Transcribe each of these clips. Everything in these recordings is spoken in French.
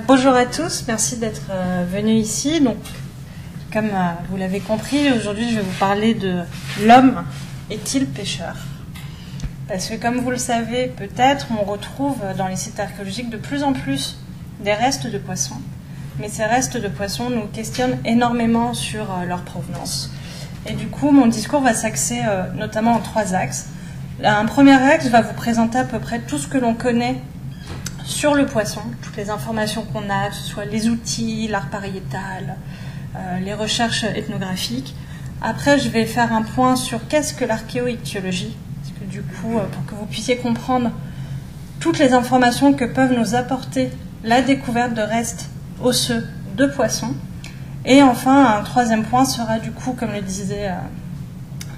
Bonjour à tous, merci d'être venus ici. Donc, comme vous l'avez compris, aujourd'hui je vais vous parler de l'homme est-il pêcheur? Parce que comme vous le savez peut-être, on retrouve dans les sites archéologiques de plus en plus des restes de poissons. Mais ces restes de poissons nous questionnent énormément sur leur provenance. Et du coup, mon discours va s'axer notamment en 3 axes. Un premier axe va vous présenter à peu près tout ce que l'on connaît sur le poisson, toutes les informations qu'on a, que ce soit les outils, l'art pariétal, les recherches ethnographiques. Après, je vais faire un point sur qu'est-ce que l'archéoïchtyologie, parce que du coup, pour que vous puissiez comprendre toutes les informations que peuvent nous apporter la découverte de restes osseux de poissons. Et enfin, un 3e point sera du coup, comme le disait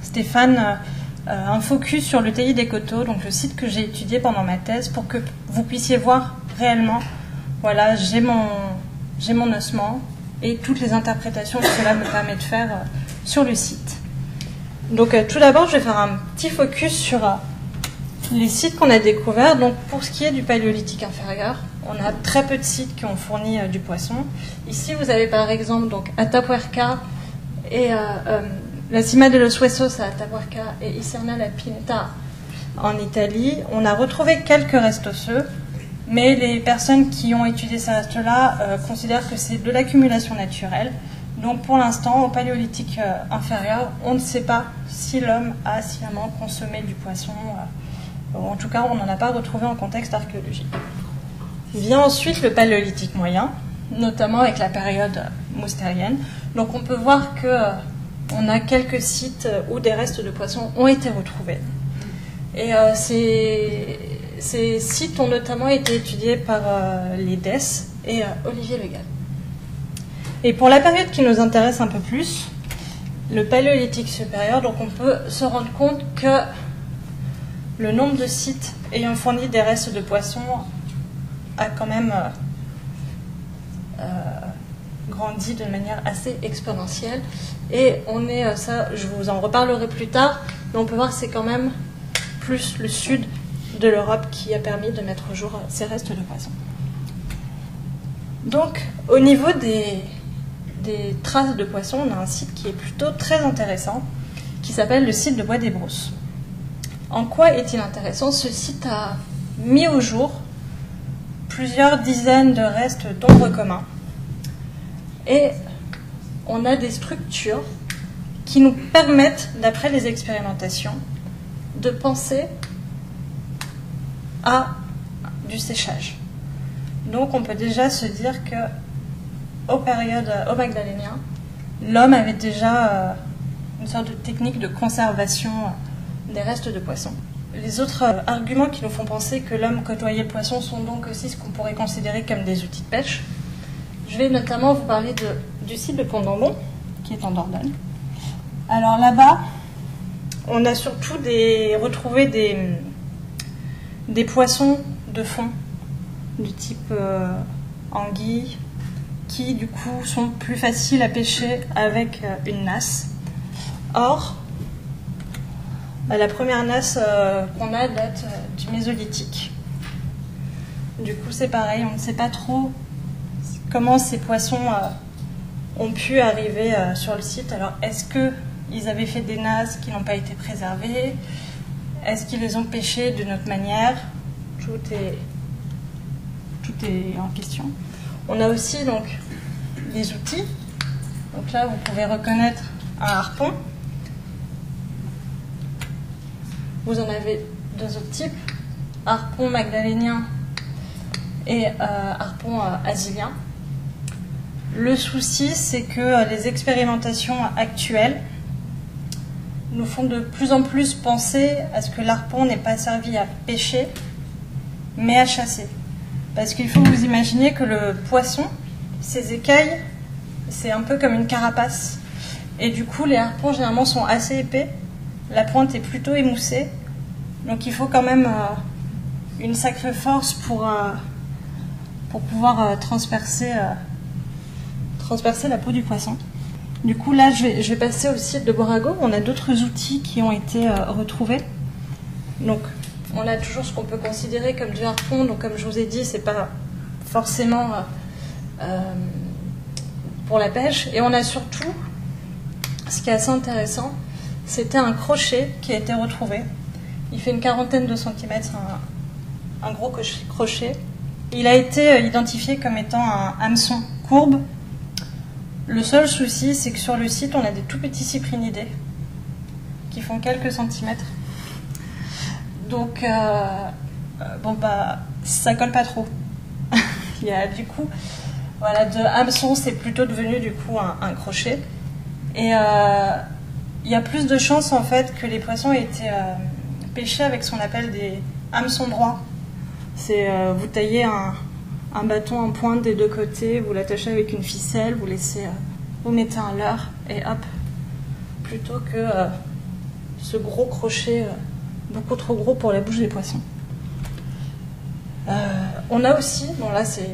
Stéphane, un focus sur le Taillis des Coteaux, donc le site que j'ai étudié pendant ma thèse, pour que vous puissiez voir réellement, voilà, j'ai mon ossement et toutes les interprétations que cela me permet de faire sur le site. Donc tout d'abord, je vais faire un petit focus sur les sites qu'on a découverts. Donc pour ce qui est du paléolithique inférieur, on a très peu de sites qui ont fourni du poisson. Ici, vous avez par exemple donc Atapuerca et la Cima de los Huesos à Atapuerca et Isernia la Pineta en Italie. On a retrouvé quelques restes osseux, mais les personnes qui ont étudié ces restes-là considèrent que c'est de l'accumulation naturelle. Donc pour l'instant, au paléolithique inférieur, on ne sait pas si l'homme a sciemment consommé du poisson. En tout cas, on n'en a pas retrouvé en contexte archéologique. Vient ensuite le paléolithique moyen, notamment avec la période moustérienne. Donc on peut voir que on a quelques sites où des restes de poissons ont été retrouvés. Et ces sites ont notamment été étudiés par les DES et Olivier Le Gall. Et pour la période qui nous intéresse un peu plus, le paléolithique supérieur, donc on peut se rendre compte que le nombre de sites ayant fourni des restes de poissons a quand même grandi de manière assez exponentielle. Et on est, ça je vous en reparlerai plus tard, mais on peut voir que c'est quand même plus le sud de l'Europe qui a permis de mettre au jour ces restes de poissons. Donc au niveau des traces de poissons, on a un site qui est plutôt très intéressant, qui s'appelle le site de Bois des Brousses. En quoi est-il intéressant? Ce site a mis au jour plusieurs dizaines de restes d'ombres communs. Et on a des structures qui nous permettent, d'après les expérimentations, de penser à du séchage. Donc on peut déjà se dire que au magdalénien, l'homme avait déjà une sorte de technique de conservation des restes de poissons. Les autres arguments qui nous font penser que l'homme côtoyait le poisson sont donc aussi ce qu'on pourrait considérer comme des outils de pêche. Je vais notamment vous parler du site de Pont-d'Ambon, qui est en Dordogne. Alors là-bas, on a surtout retrouvé des poissons de fond, du type anguille, qui du coup sont plus faciles à pêcher avec une nasse. Or, la première nasse qu'on a date du Mésolithique. Du coup, c'est pareil, on ne sait pas trop comment ces poissons ont pu arriver sur le site. Alors, est-ce qu'ils avaient fait des nasses qui n'ont pas été préservées? Est-ce qu'ils les ont pêchés d'une autre manière? Tout est en question. On a aussi donc les outils. Donc là, vous pouvez reconnaître un harpon. Vous en avez 2 autres types, harpon magdalénien et harpon asilien. Le souci, c'est que les expérimentations actuelles nous font de plus en plus penser à ce que l'harpon n'est pas servi à pêcher, mais à chasser. Parce qu'il faut vous imaginer que le poisson, ses écailles, c'est un peu comme une carapace. Et du coup, les harpons, généralement, sont assez épais. La pointe est plutôt émoussée. Donc il faut quand même une sacrée force pour pouvoir transpercer la peau du poisson. Du coup, là, je vais passer au site de Borago. On a d'autres outils qui ont été retrouvés. Donc, on a toujours ce qu'on peut considérer comme du harpon. Donc, comme je vous ai dit, c'est pas forcément pour la pêche. Et on a surtout, ce qui est assez intéressant, c'était un crochet qui a été retrouvé. Il fait une quarantaine de centimètres, un gros crochet. Il a été identifié comme étant un hameçon courbe. Le seul souci, c'est que sur le site, on a des tout petits cyprinidés qui font quelques centimètres. Donc, bon, bah, ça colle pas trop. Il y a du coup, voilà, de hameçon, c'est plutôt devenu du coup un crochet. Et il y a plus de chances en fait que les poissons aient été pêchés avec ce qu'on appelle des hameçons droits. C'est vous taillez un bâton en pointe des deux côtés, vous l'attachez avec une ficelle, vous mettez un leurre et hop, plutôt que ce gros crochet beaucoup trop gros pour la bouche des poissons. On a aussi, bon là c'est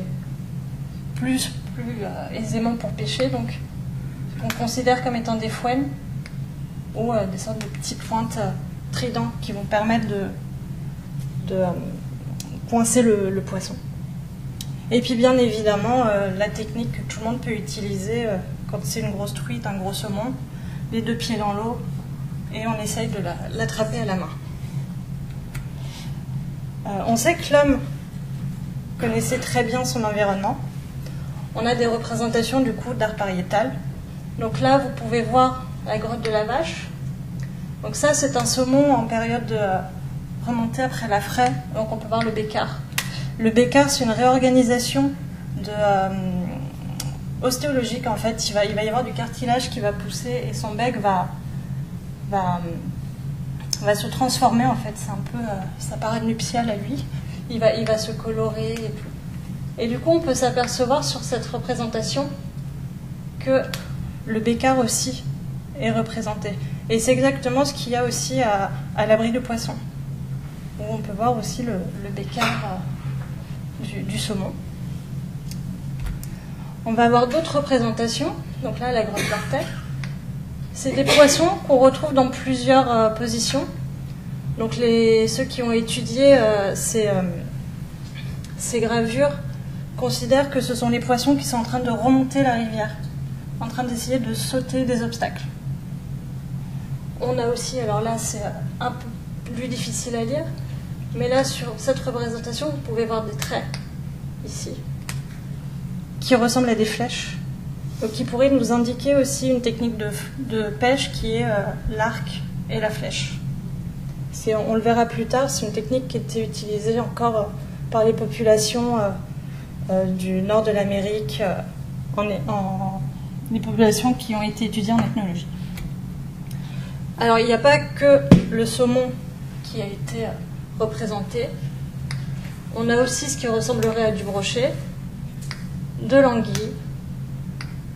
plus aisément pour pêcher, donc on considère comme étant des fouennes ou des sortes de petites pointes tridents qui vont permettre de coincer le poisson. Et puis bien évidemment, la technique que tout le monde peut utiliser quand c'est une grosse truite, un gros saumon, les deux pieds dans l'eau, et on essaye de l'attraper à la main. On sait que l'homme connaissait très bien son environnement. On a des représentations du coup d'art pariétal. Donc là, vous pouvez voir la grotte de la Vache. Donc ça, c'est un saumon en période de remontée après la fraie. Donc on peut voir le bécard. Le bécard, c'est une réorganisation ostéologique en fait. Il va y avoir du cartilage qui va pousser et son bec va se transformer en fait. C'est un peu sa parade nuptiale à lui. Il va se colorer et tout. Et du coup, on peut s'apercevoir sur cette représentation que le bécard aussi est représenté. Et c'est exactement ce qu'il y a aussi à l'abri de poisson, où on peut voir aussi le bécard du saumon. On va avoir d'autres représentations. Donc là, la grotte d'Orteil. C'est des poissons qu'on retrouve dans plusieurs positions. Donc ceux qui ont étudié ces gravures considèrent que ce sont les poissons qui sont en train de remonter la rivière, en train d'essayer de sauter des obstacles. On a aussi, alors là c'est un peu plus difficile à lire, mais là sur cette représentation vous pouvez voir des traits ici qui ressemblent à des flèches, donc qui pourraient nous indiquer aussi une technique de pêche qui est l'arc et la flèche. On le verra plus tard, c'est une technique qui était utilisée encore par les populations du nord de l'Amérique, les populations qui ont été étudiées en ethnologie. Alors il n'y a pas que le saumon qui a été représenté, on a aussi ce qui ressemblerait à du brochet, de l'anguille.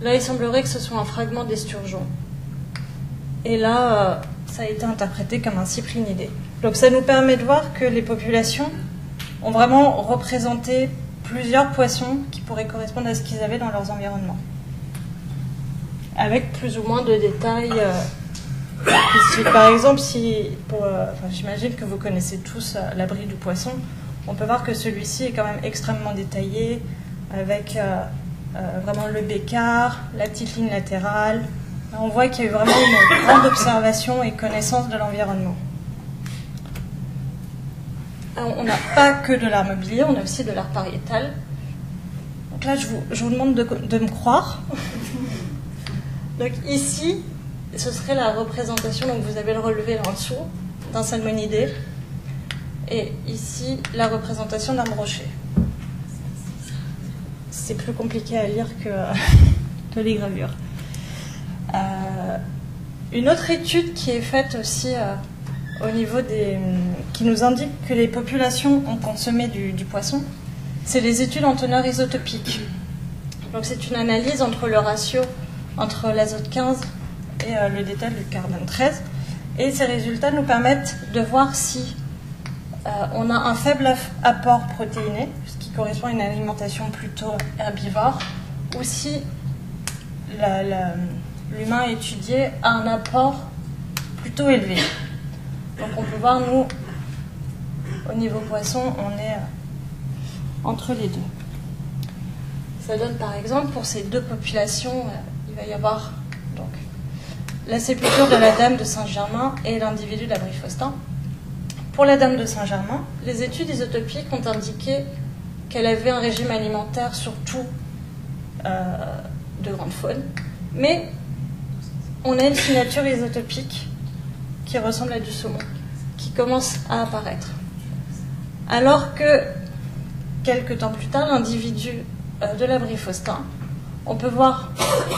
Là il semblerait que ce soit un fragment d'esturgeon. Et là, ça a été interprété comme un cyprinidé. Donc ça nous permet de voir que les populations ont vraiment représenté plusieurs poissons qui pourraient correspondre à ce qu'ils avaient dans leurs environnements, avec plus ou moins de détails. Par exemple, j'imagine que vous connaissez tous l'abri du poisson, on peut voir que celui-ci est quand même extrêmement détaillé, avec vraiment le bécart, la petite ligne latérale. On voit qu'il y a eu vraiment une grande observation et connaissance de l'environnement. On n'a pas que de l'art mobilier, on a aussi de l'art pariétal. Donc là, je vous demande de me croire. Donc ici, ce serait la représentation, donc vous avez le relevé là en dessous, d'un salmonidé. Et ici, la représentation d'un brochet. C'est plus compliqué à lire que les gravures. Une autre étude qui est faite aussi au niveau qui nous indique que les populations ont consommé du poisson, c'est les études en teneur isotopique. Donc c'est une analyse entre le ratio entre l'azote 15 et le détal du carbone 13. Et ces résultats nous permettent de voir si on a un faible apport protéiné, ce qui correspond à une alimentation plutôt herbivore, ou si l'humain étudié a un apport plutôt élevé. Donc on peut voir, nous, au niveau poisson, on est entre les deux. Ça donne par exemple, pour ces deux populations, il va y avoir donc, la sépulture de la Dame de Saint-Germain et l'individu d'Abri Faustin. Pour la Dame de Saint-Germain, les études isotopiques ont indiqué qu'elle avait un régime alimentaire surtout de grande faune, mais on a une signature isotopique qui ressemble à du saumon, qui commence à apparaître. Alors que, quelques temps plus tard, l'individu de l'Abri Faustin, on peut voir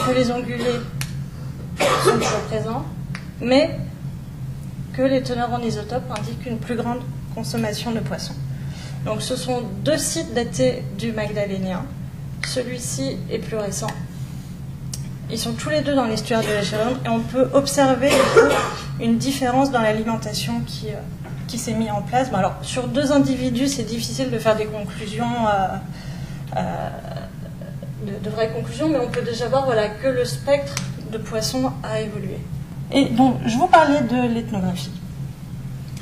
que les ongulés sont toujours présents, mais que les teneurs en isotopes indiquent une plus grande consommation de poissons. Donc ce sont deux sites datés du Magdalénien. Celui-ci est plus récent. Ils sont tous les deux dans l'estuaire de la Gironde et on peut observer du coup, une différence dans l'alimentation qui s'est mise en place. Bon, alors, sur deux individus, c'est difficile de faire des conclusions, de vraies conclusions, mais on peut déjà voir voilà, que le spectre de poissons a évolué. Et donc, je vous parlais de l'ethnographie.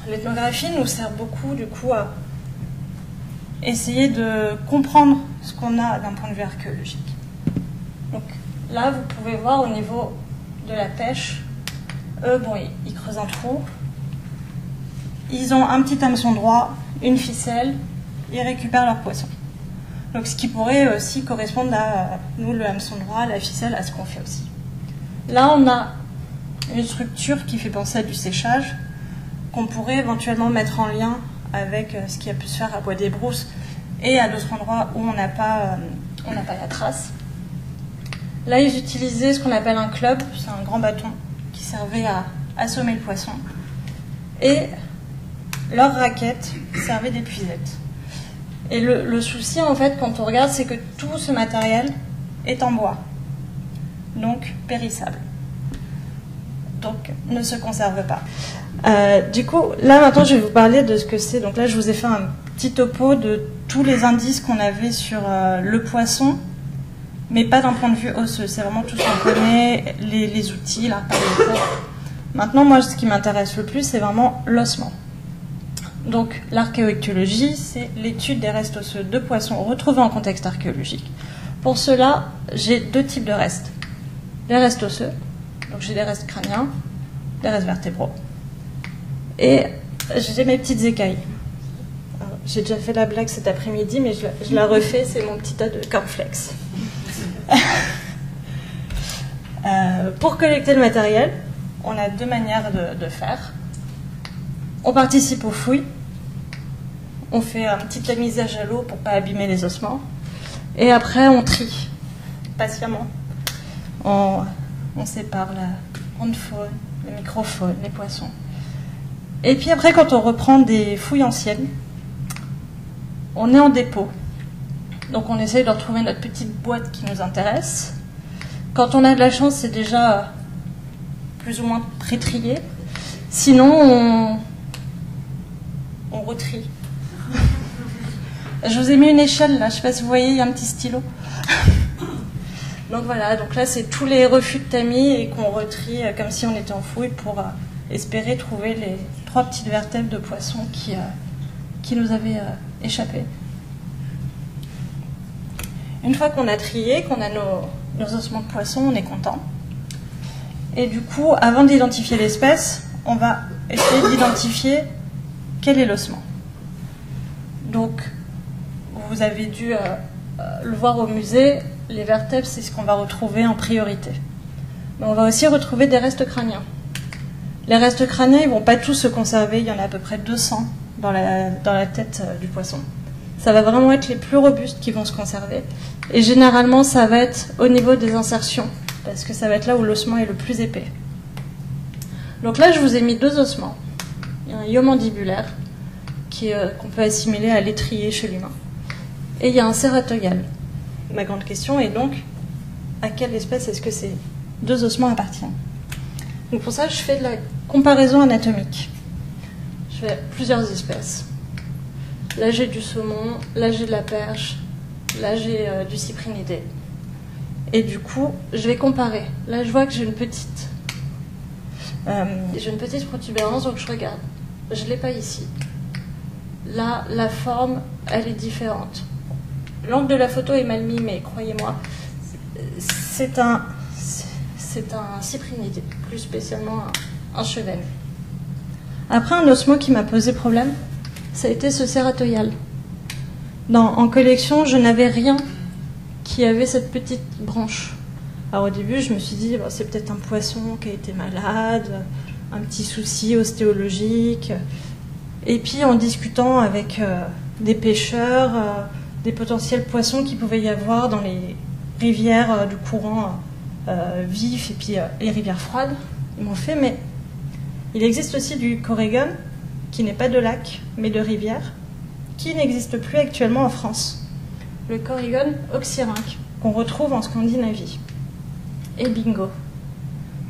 L'ethnographie nous sert beaucoup du coup à essayer de comprendre ce qu'on a d'un point de vue archéologique. Donc là, vous pouvez voir au niveau de la pêche, eux, bon, ils creusent un trou, ils ont un petit hameçon droit, une ficelle, ils récupèrent leur poisson. Donc ce qui pourrait aussi correspondre à nous, le hameçon droit, la ficelle, à ce qu'on fait aussi. Là, on a une structure qui fait penser à du séchage, qu'on pourrait éventuellement mettre en lien avec ce qui a pu se faire à Bois des Brousses et à d'autres endroits où on n'a pas la trace. Là, ils utilisaient ce qu'on appelle un club, c'est un grand bâton qui servait à assommer le poisson. Et leur raquette servait d'épuisette. Et le souci, en fait, quand on regarde, c'est que tout ce matériel est en bois, donc périssable. Donc, ne se conserve pas. Du coup, là, maintenant, je vais vous parler de ce que c'est. Donc là, je vous ai fait un petit topo de tous les indices qu'on avait sur le poisson, mais pas d'un point de vue osseux. C'est vraiment tout ce qu'on connaît, les outils, l'arpent. Maintenant, moi, ce qui m'intéresse le plus, c'est vraiment l'ossement. Donc, l'archéoïctologie, c'est l'étude des restes osseux de poissons retrouvés en contexte archéologique. Pour cela, j'ai deux types de restes. Les restes osseux, donc j'ai des restes crâniens, des restes vertébraux. Et j'ai mes petites écailles. J'ai déjà fait la blague cet après-midi, mais je la refais, c'est mon petit tas de cornflakes. Pour collecter le matériel, on a deux manières de faire. On participe aux fouilles, on fait un petit tamisage à l'eau pour ne pas abîmer les ossements, et après on trie, patiemment. On sépare la grande faune, la microfaune, les poissons. Et puis après, quand on reprend des fouilles anciennes, on est en dépôt. Donc on essaye de retrouver notre petite boîte qui nous intéresse. Quand on a de la chance, c'est déjà plus ou moins pré-trié. Sinon, on retrie. Je vous ai mis une échelle là, je ne sais pas si vous voyez, il y a un petit stylo. Donc voilà, donc là c'est tous les refus de tamis et qu'on retrie comme si on était en fouille pour espérer trouver les 3 petites vertèbres de poissons qui nous avaient échappé. Une fois qu'on a trié, qu'on a nos ossements de poisson, on est content. Et du coup, avant d'identifier l'espèce, on va essayer d'identifier quel est l'ossement. Donc, vous avez dû le voir au musée, les vertèbres, c'est ce qu'on va retrouver en priorité. Mais on va aussi retrouver des restes crâniens. Les restes crâniens, ils ne vont pas tous se conserver, il y en a à peu près 200 dans la tête du poisson. Ça va vraiment être les plus robustes qui vont se conserver. Et généralement, ça va être au niveau des insertions, parce que ça va être là où l'ossement est le plus épais. Donc là, je vous ai mis 2 ossements. Il y a un iomandibulaire, qu'on peut assimiler à l'étrier chez l'humain. Et il y a un cératogal. Ma grande question est donc, à quelle espèce est-ce que ces 2 ossements appartiennent? Donc pour ça, je fais de la comparaison anatomique. Je fais plusieurs espèces. Là, j'ai du saumon, là, j'ai de la perche, là, j'ai du cyprinidé. Et du coup, je vais comparer. Là, je vois que j'ai une petite protubérance, donc je regarde. Je ne l'ai pas ici. Là, la forme, elle est différente. l'angle de la photo est mal mis, mais croyez-moi, c'est un cyprinide, plus spécialement un chevenne. Après, un osmo qui m'a posé problème, ça a été ce cératoïal. En collection, je n'avais rien qui avait cette petite branche. Alors au début, je me suis dit, bon, c'est peut-être un poisson qui a été malade, un petit souci ostéologique. Et puis en discutant avec des pêcheurs, des potentiels poissons qu'il pouvait y avoir dans les rivières du courant vif et puis les rivières froides, ils m'ont fait, mais il existe aussi du corrigan, qui n'est pas de lac, mais de rivière, qui n'existe plus actuellement en France. Le corrigan oxyrhynque, qu'on retrouve en Scandinavie. Et bingo,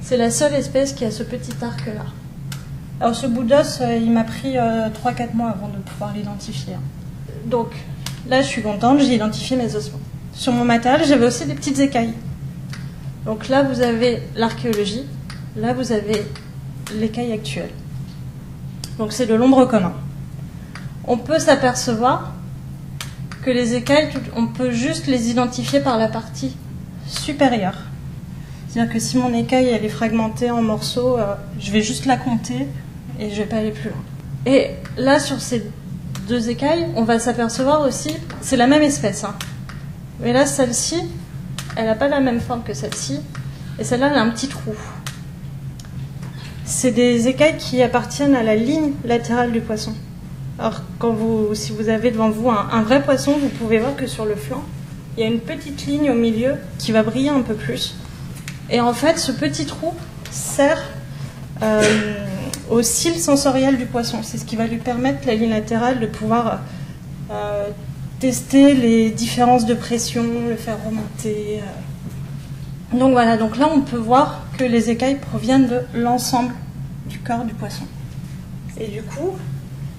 c'est la seule espèce qui a ce petit arc-là. Alors ce bout d'os, il m'a pris 3-4 mois avant de pouvoir l'identifier. Donc là, je suis contente, j'ai identifié mes ossements. Sur mon matériel, j'avais aussi des petites écailles. Donc là, vous avez l'archéologie, là, vous avez l'écaille actuelle. Donc c'est de l'ombre commun. On peut s'apercevoir que les écailles, on peut juste les identifier par la partie supérieure. C'est-à-dire que si mon écaille elle est fragmentée en morceaux, je vais juste la compter et je ne vais pas aller plus loin. Et là, sur ces deux écailles, on va s'apercevoir aussi, c'est la même espèce, hein. Mais là, celle-ci, elle n'a pas la même forme que celle-ci, et celle-là, elle a un petit trou. C'est des écailles qui appartiennent à la ligne latérale du poisson. Alors, si vous avez devant vous un vrai poisson, vous pouvez voir que sur le flanc, il y a une petite ligne au milieu qui va briller un peu plus. Et en fait, ce petit trou sert au cil sensoriel du poisson. C'est ce qui va lui permettre, la ligne latérale, de pouvoir tester les différences de pression, le faire remonter. Donc voilà, donc là on peut voir que les écailles proviennent de l'ensemble du corps du poisson. Et du coup,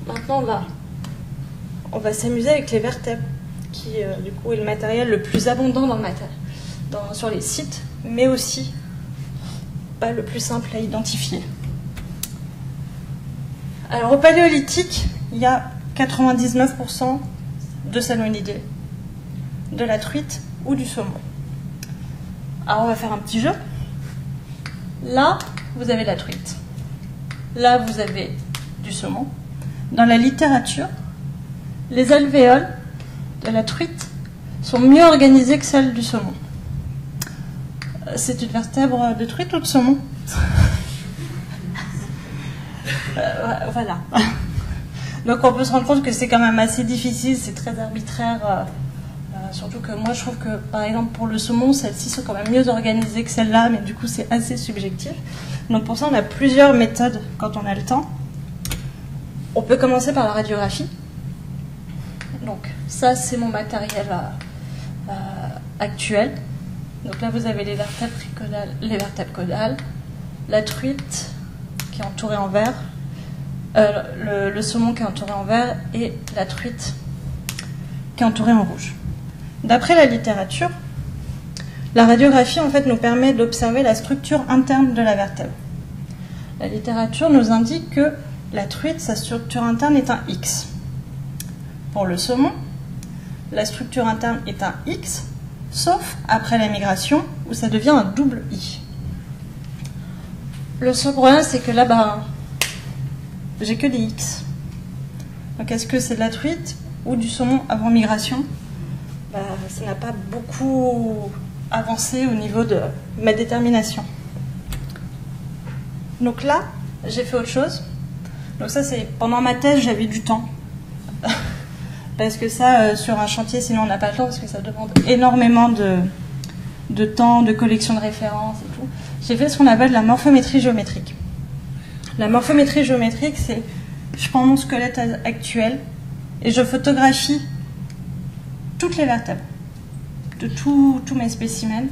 maintenant on va s'amuser avec les vertèbres, qui du coup est le matériel le plus abondant sur les sites, mais aussi pas le plus simple à identifier. Alors au paléolithique, il y a 99% de salmonidés, de la truite ou du saumon. Alors on va faire un petit jeu. Là, vous avez la truite. Là, vous avez du saumon. Dans la littérature, les alvéoles de la truite sont mieux organisées que celles du saumon. C'est une vertèbre de truite ou de saumon? Voilà. Donc on peut se rendre compte que c'est quand même assez difficile, c'est très arbitraire. Surtout que moi je trouve que par exemple pour le saumon, celles-ci sont quand même mieux organisées que celles-là, mais du coup c'est assez subjectif. Donc pour ça on a plusieurs méthodes quand on a le temps. On peut commencer par la radiographie. Donc ça c'est mon matériel actuel. Donc là vous avez les vertèbres caudales, la truite qui est entourée en vert, le saumon qui est entouré en vert et la truite qui est entourée en rouge. D'après la littérature, la radiographie en fait nous permet d'observer la structure interne de la vertèbre. La littérature nous indique que la truite, sa structure interne est un X. Pour le saumon, la structure interne est un X, sauf après la migration où ça devient un double I. Le seul problème, c'est que là, j'ai que des X. Donc est-ce que c'est de la truite ou du saumon avant migration? Ça n'a pas beaucoup avancé au niveau de ma détermination. Donc là, j'ai fait autre chose. Donc ça, c'est pendant ma thèse, j'avais du temps. Parce que ça, sur un chantier, sinon on n'a pas le temps, parce que ça demande énormément de temps, de collection de références et tout. J'ai fait ce qu'on appelle la morphométrie géométrique. La morphométrie géométrique, c'est je prends mon squelette actuel et je photographie toutes les vertèbres de tous mes spécimens.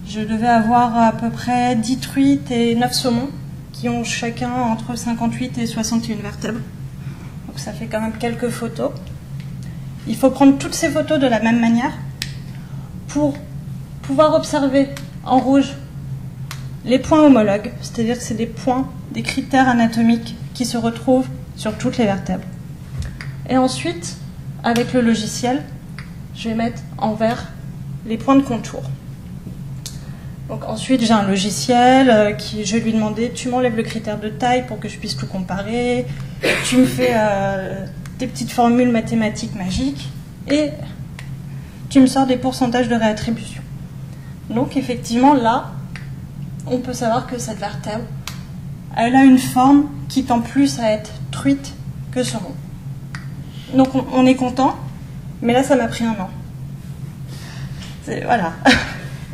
Je devais avoir à peu près 10 truites et 9 saumons qui ont chacun entre 58 et 61 vertèbres. Donc ça fait quand même quelques photos. Il faut prendre toutes ces photos de la même manière pour pouvoir observer en rouge les points homologues, c'est-à-dire que c'est des points, des critères anatomiques qui se retrouvent sur toutes les vertèbres. Et ensuite, avec le logiciel, je vais mettre en vert les points de contour. Donc ensuite, j'ai un logiciel qui, je vais lui demander, tu m'enlèves le critère de taille pour que je puisse tout comparer, tu me fais des petites formules mathématiques magiques, et tu me sors des pourcentages de réattribution. Donc effectivement, là, on peut savoir que cette vertèbre, elle a une forme qui tend plus à être truite que saumon. Donc on est content, mais là, ça m'a pris un an. Voilà.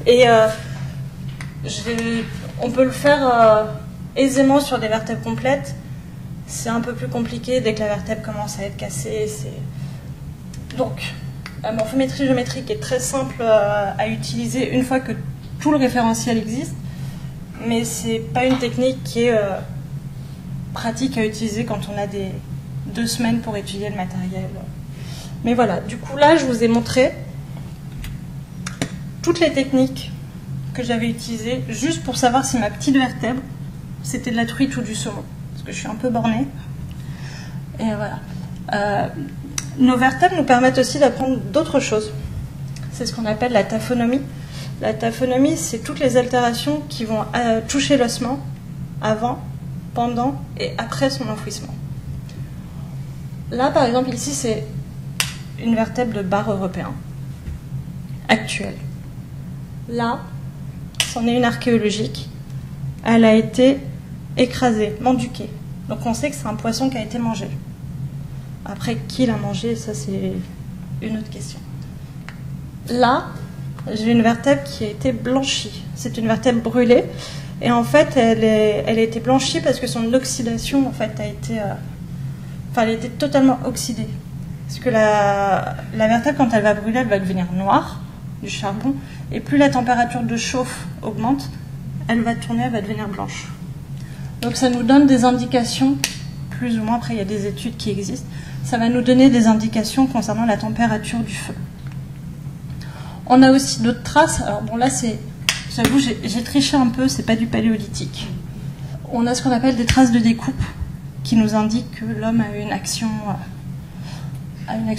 Et on peut le faire aisément sur des vertèbres complètes. C'est un peu plus compliqué dès que la vertèbre commence à être cassée. Donc, la morphométrie géométrique est très simple à utiliser une fois que tout le référentiel existe, mais c'est pas une technique qui est pratique à utiliser quand on a 2 semaines pour étudier le matériel. Mais voilà, du coup là, je vous ai montré toutes les techniques que j'avais utilisées juste pour savoir si ma petite vertèbre, c'était de la truite ou du saumon, parce que je suis un peu bornée. Et voilà. Nos vertèbres nous permettent aussi d'apprendre d'autres choses. C'est ce qu'on appelle la taphonomie. La taphonomie, c'est toutes les altérations qui vont toucher l'ossement avant, pendant et après son enfouissement. Là, par exemple, ici, c'est une vertèbre de bar européen, actuelle. Là, c'en est une archéologique. Elle a été écrasée, menduquée. Donc on sait que c'est un poisson qui a été mangé. Après, qui l'a mangé, ça c'est une autre question. Là, j'ai une vertèbre qui a été blanchie. C'est une vertèbre brûlée. Et en fait, elle a été blanchie parce que son oxydation en fait, elle a été totalement oxydée. Parce que la vertèbre, quand elle va brûler, elle va devenir noire, du charbon. Et plus la température de chauffe augmente, elle va tourner, elle va devenir blanche. Donc ça nous donne des indications, plus ou moins, après il y a des études qui existent, ça va nous donner des indications concernant la température du feu. On a aussi d'autres traces. Alors bon, là, j'avoue, j'ai triché un peu, c'est pas du paléolithique. On a ce qu'on appelle des traces de découpe qui nous indiquent que l'homme a eu une action.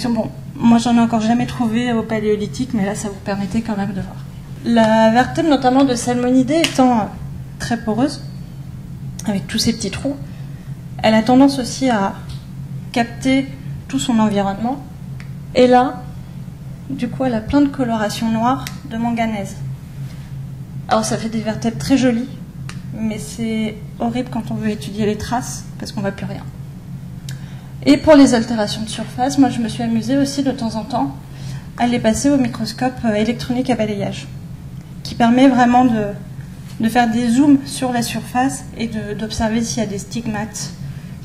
Bon, moi, j'en ai encore jamais trouvé au paléolithique, mais là, ça vous permettait quand même de voir. La vertèbre, notamment de Salmonidés, étant très poreuse, avec tous ces petits trous, elle a tendance aussi à capter tout son environnement. Et là, du coup, elle a plein de colorations noires de manganèse. Alors, ça fait des vertèbres très jolies, mais c'est horrible quand on veut étudier les traces, parce qu'on ne voit plus rien. Et pour les altérations de surface, moi, je me suis amusée aussi de temps en temps à les passer au microscope électronique à balayage, qui permet vraiment de faire des zooms sur la surface et d'observer s'il y a des stigmates,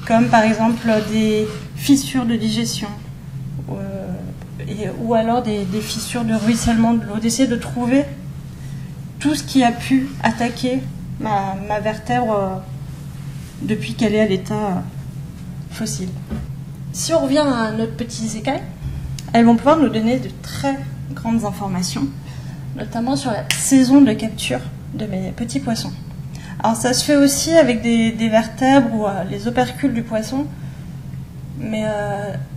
comme par exemple des fissures de digestion, ou alors des fissures de ruissellement de l'eau, d'essayer de trouver tout ce qui a pu attaquer ma vertèbre depuis qu'elle est à l'état fossile. Si on revient à nos petites écailles, elles vont pouvoir nous donner de très grandes informations, notamment sur la saison de capture de mes petits poissons. Alors ça se fait aussi avec des vertèbres ou les opercules du poisson, mais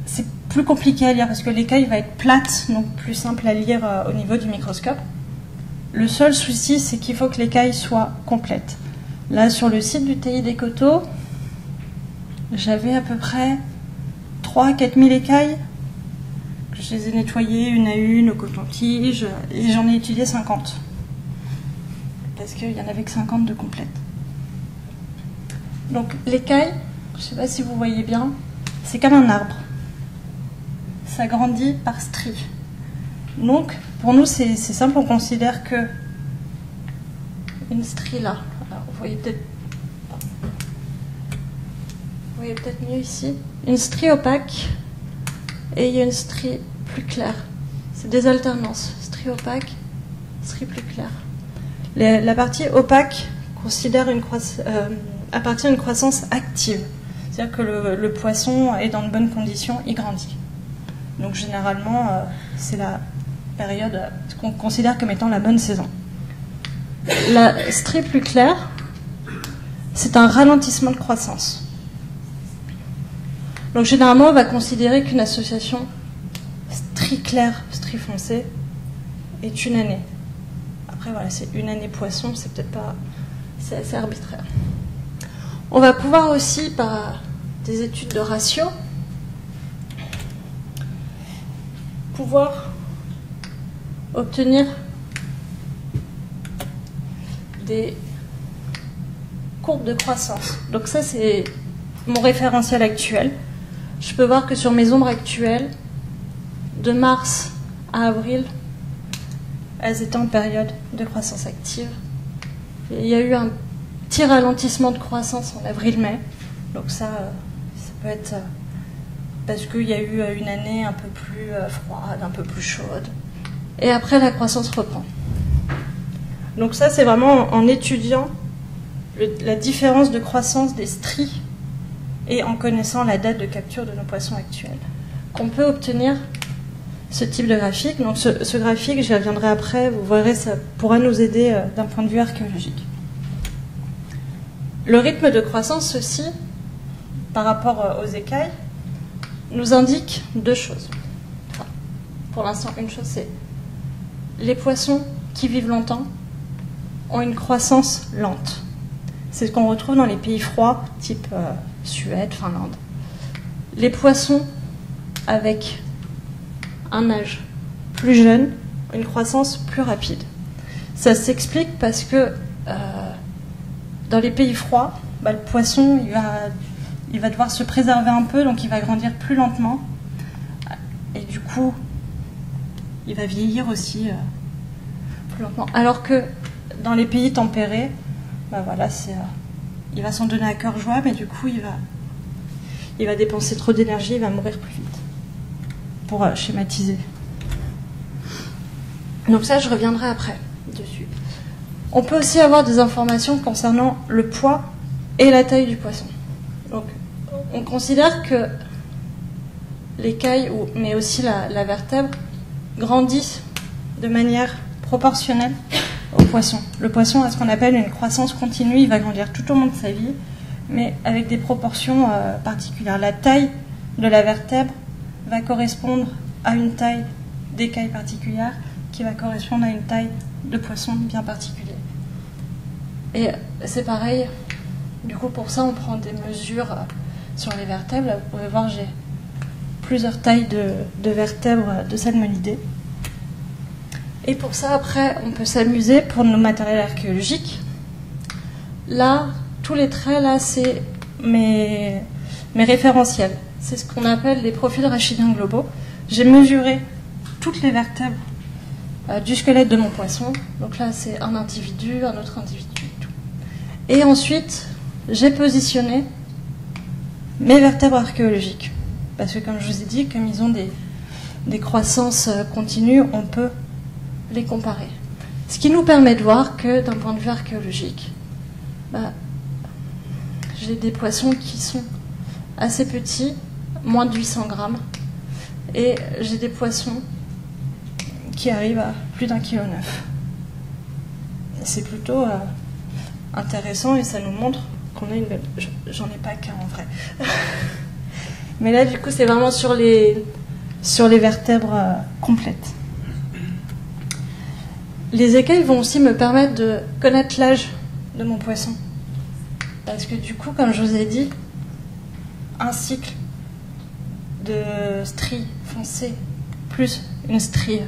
c'est plus compliqué à lire parce que l'écaille va être plate, donc plus simple à lire au niveau du microscope. Le seul souci, c'est qu'il faut que l'écaille soit complète. Là, sur le site du TI des Coteaux, j'avais à peu près 3 à 4 000 écailles. Je les ai nettoyées une à une au coton-tige et j'en ai étudié 50. Parce qu'il n'y en avait que 50 de complètes. Donc l'écaille, je ne sais pas si vous voyez bien, c'est comme un arbre. Ça grandit par stries. Donc pour nous c'est simple, on considère que une strie là, alors, vous voyez peut-être mieux ici, une strie opaque et il y a une strie plus claire. C'est des alternances, strie opaque, strie plus claire. La partie opaque considère appartient à une croissance active. C'est-à-dire que le poisson est dans de bonnes conditions, il grandit. Donc généralement, c'est la période qu'on considère comme étant la bonne saison. La strie plus claire, c'est un ralentissement de croissance. Donc généralement, on va considérer qu'une association strie claire, strie foncée, est une année. Après, voilà, c'est une année poisson, c'est peut-être pas... C'est assez arbitraire. On va pouvoir aussi, par des études de ratio, pouvoir obtenir des courbes de croissance. Donc ça, c'est mon référentiel actuel. Je peux voir que sur mes ombres actuelles, de mars à avril, elles étaient en période de croissance active. Et il y a eu un petit ralentissement de croissance en avril-mai. Donc ça peut être parce qu'il y a eu une année un peu plus froide, un peu plus chaude. Et après, la croissance reprend. Donc ça, c'est vraiment en étudiant la différence de croissance des stries et en connaissant la date de capture de nos poissons actuels qu'on peut obtenir ce type de graphique. Donc ce graphique, j'y reviendrai après, vous verrez, ça pourra nous aider d'un point de vue archéologique. Le rythme de croissance aussi, par rapport aux écailles, nous indique deux choses. Enfin, pour l'instant, une chose, c'est les poissons qui vivent longtemps ont une croissance lente. C'est ce qu'on retrouve dans les pays froids, type Suède, Finlande. Les poissons avec un âge plus jeune ont une croissance plus rapide. Ça s'explique parce que dans les pays froids, le poisson il va devoir se préserver un peu, donc il va grandir plus lentement. Et du coup, il va vieillir aussi plus lentement. Alors que dans les pays tempérés, voilà, il va s'en donner à cœur joie, mais du coup, il va dépenser trop d'énergie, il va mourir plus vite. Pour schématiser. Donc ça, je reviendrai après dessus. On peut aussi avoir des informations concernant le poids et la taille du poisson. Donc, on considère que l'écaille, mais aussi la vertèbre, grandissent de manière proportionnelle au poisson. Le poisson a ce qu'on appelle une croissance continue, il va grandir tout au long de sa vie, mais avec des proportions particulières. La taille de la vertèbre va correspondre à une taille d'écaille particulière qui va correspondre à une taille de poisson bien particulière. Et c'est pareil, du coup pour ça on prend des mesures sur les vertèbres. Là, vous pouvez voir, j'ai plusieurs tailles de vertèbres de salmonidés. Et pour ça, après, on peut s'amuser pour nos matériels archéologiques. Là, tous les traits, là, c'est mes référentiels. C'est ce qu'on appelle les profils rachidiens globaux. J'ai mesuré toutes les vertèbres du squelette de mon poisson. Donc là, c'est un individu, un autre individu. Tout. Et ensuite, j'ai positionné mes vertèbres archéologiques. Parce que comme je vous ai dit, comme ils ont des croissances continues, on peut les comparer. Ce qui nous permet de voir que d'un point de vue archéologique, j'ai des poissons qui sont assez petits, moins de 800 grammes, et j'ai des poissons qui arrivent à plus d'1,9 kg. C'est plutôt intéressant et ça nous montre qu'on a une belle... J'en ai pas qu'un en vrai. Mais là, du coup, c'est vraiment sur les vertèbres complètes. Les écailles vont aussi me permettre de connaître l'âge de mon poisson. Parce que du coup, comme je vous ai dit, un cycle de stries foncées plus une strie